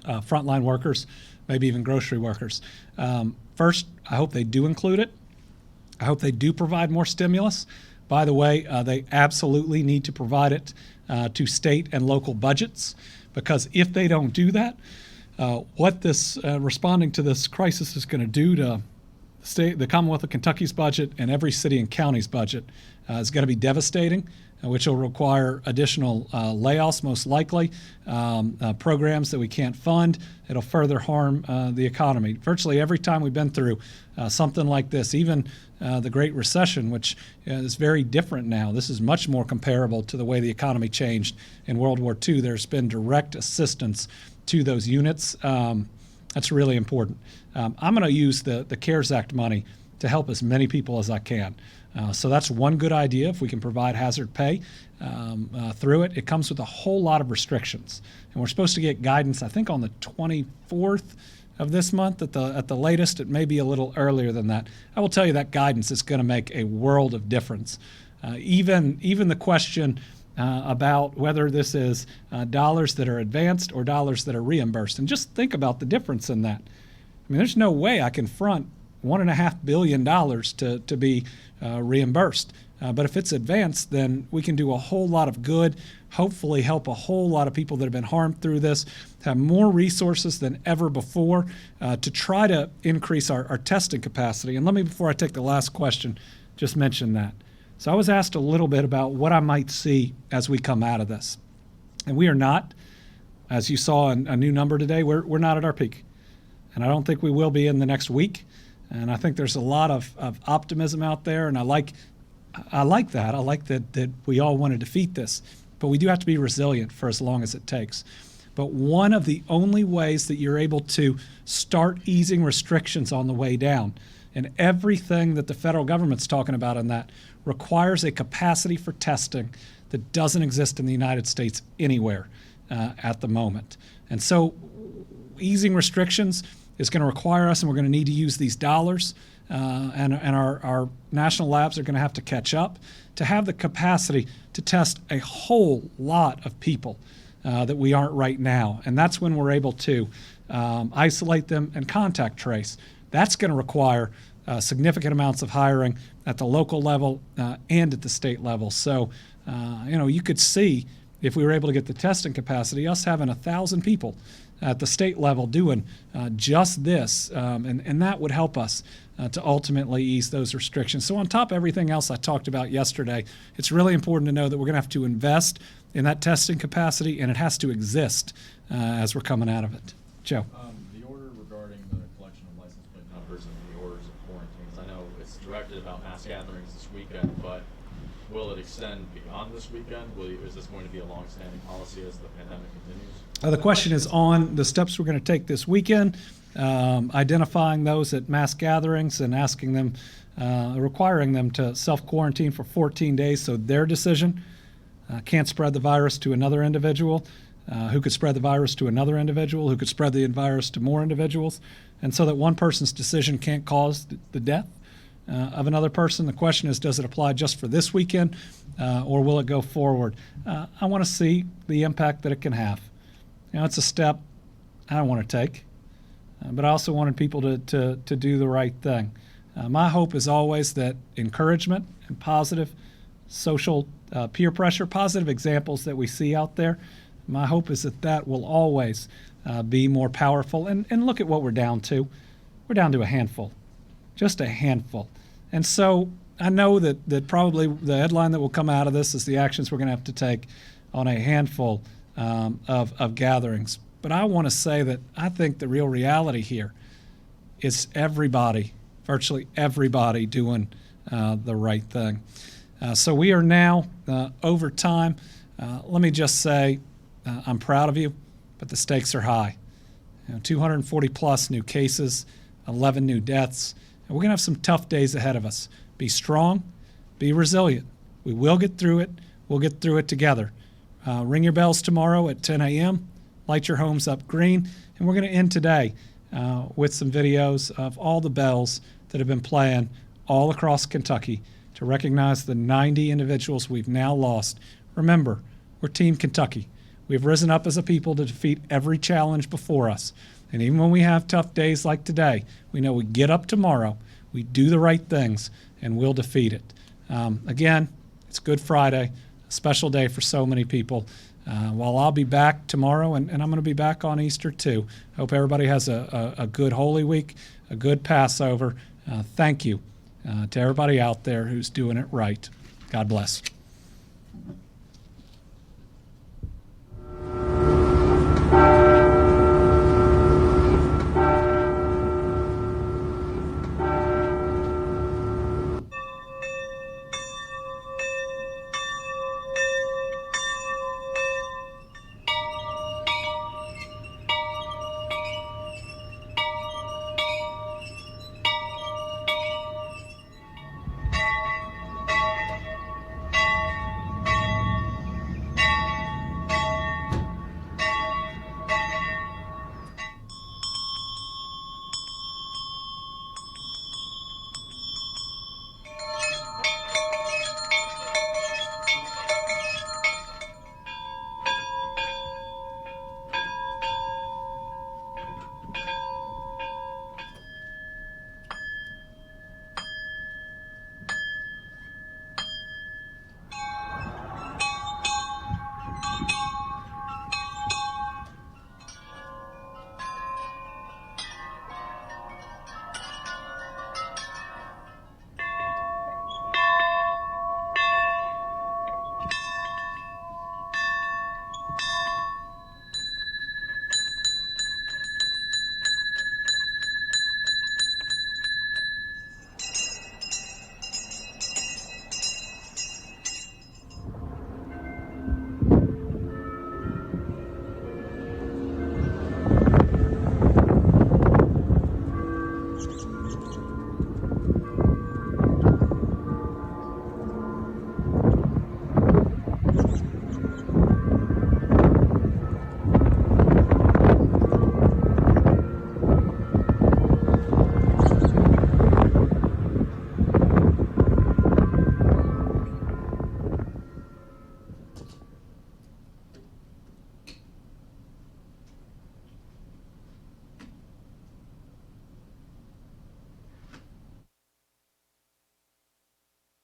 frontline workers, maybe even grocery workers? First, I hope they do include it. I hope they do provide more stimulus. By the way, they absolutely need to provide it to state and local budgets, because if they don't do that, what this responding to this crisis is going to do to the Commonwealth of Kentucky's budget and every city and county's budget is going to be devastating, which will require additional layoffs, most likely, programs that we can't fund. It'll further harm the economy. Virtually every time we've been through something like this, even the Great Recession, which is very different now. This is much more comparable to the way the economy changed in World War II. There's been direct assistance to those units. That's really important. I'm going to use the CARES Act money to help as many people as I can. So that's one good idea. If we can provide hazard pay through it, it comes with a whole lot of restrictions. And we're supposed to get guidance, I think, on the 24th of this month at the latest. It may be a little earlier than that. I will tell you that guidance is going to make a world of difference. Even the question about whether this is dollars that are advanced or dollars that are reimbursed. And just think about the difference in that. I mean, there's no way I can front $1.5 billion to be reimbursed. But if it's advanced, then we can do a whole lot of good, hopefully help a whole lot of people that have been harmed through this, have more resources than ever before to try to increase our testing capacity. And let me, before I take the last question, just mention that. So I was asked a little bit about what I might see as we come out of this. And we are not, as you saw in a new number today, we're not at our peak. And I don't think we will be in the next week. And I think there's a lot of optimism out there, and I like that. I like that we all want to defeat this. But we do have to be resilient for as long as it takes. But one of the only ways that you're able to start easing restrictions on the way down, and everything that the federal government's talking about in that, requires a capacity for testing that doesn't exist in the United States anywhere at the moment. And so easing restrictions is going to require us, and we're going to need to use these dollars, and our national labs are going to have to catch up to have the capacity to test a whole lot of people that we aren't right now. And that's when we're able to isolate them and contact trace. That's going to require significant amounts of hiring at the local level and at the state level. So, you could see, if we were able to get the testing capacity, us having 1,000 people at the state level doing just this, and that would help us to ultimately ease those restrictions. So on top of everything else I talked about yesterday, it's really important to know that we're going to have to invest in that testing capacity, and it has to exist as we're coming out of it. Joe. The order regarding the collection of license plate numbers and the orders of quarantines, I know it's directed about mass gatherings this weekend, but will it extend beyond this weekend? Is this going to be a long-standing policy as the pandemic continues? The question is on the steps we're going to take this weekend, identifying those at mass gatherings and asking them, requiring them to self-quarantine for 14 days so their decision can't spread the virus to another individual, who could spread the virus to another individual, who could spread the virus to more individuals, and so that one person's decision can't cause the death of another person. The question is, does it apply just for this weekend, or will it go forward? I want to see the impact that it can have. It's a step I don't want to take, but I also wanted people to do the right thing. My hope is always that encouragement and positive social peer pressure, positive examples that we see out there, my hope is that will always be more powerful. And look at what we're down to. We're down to a handful, just a handful. And so I know that probably the headline that will come out of this is the actions we're going to have to take on a handful of gatherings. But I want to say that I think the real reality here is everybody, virtually everybody, doing the right thing. So we are now over time. Let me just say I'm proud of you, but the stakes are high. 240 plus new cases, 11 new deaths. And we're going to have some tough days ahead of us. Be strong, be resilient. We will get through it. We'll get through it together. Ring your bells tomorrow at 10 a.m. light your homes up green. And we're going to end today with some videos of all the bells that have been playing all across Kentucky to recognize the 90 individuals we've now lost. Remember, we're Team Kentucky. We've risen up as a people to defeat every challenge before us. And even when we have tough days like today, we know we get up tomorrow, we do the right things, and we'll defeat it. Again, it's Good Friday, a special day for so many people. While I'll be back tomorrow, and I'm going to be back on Easter too. I hope everybody has a good Holy Week, a good Passover. Thank you to everybody out there who's doing it right. God bless.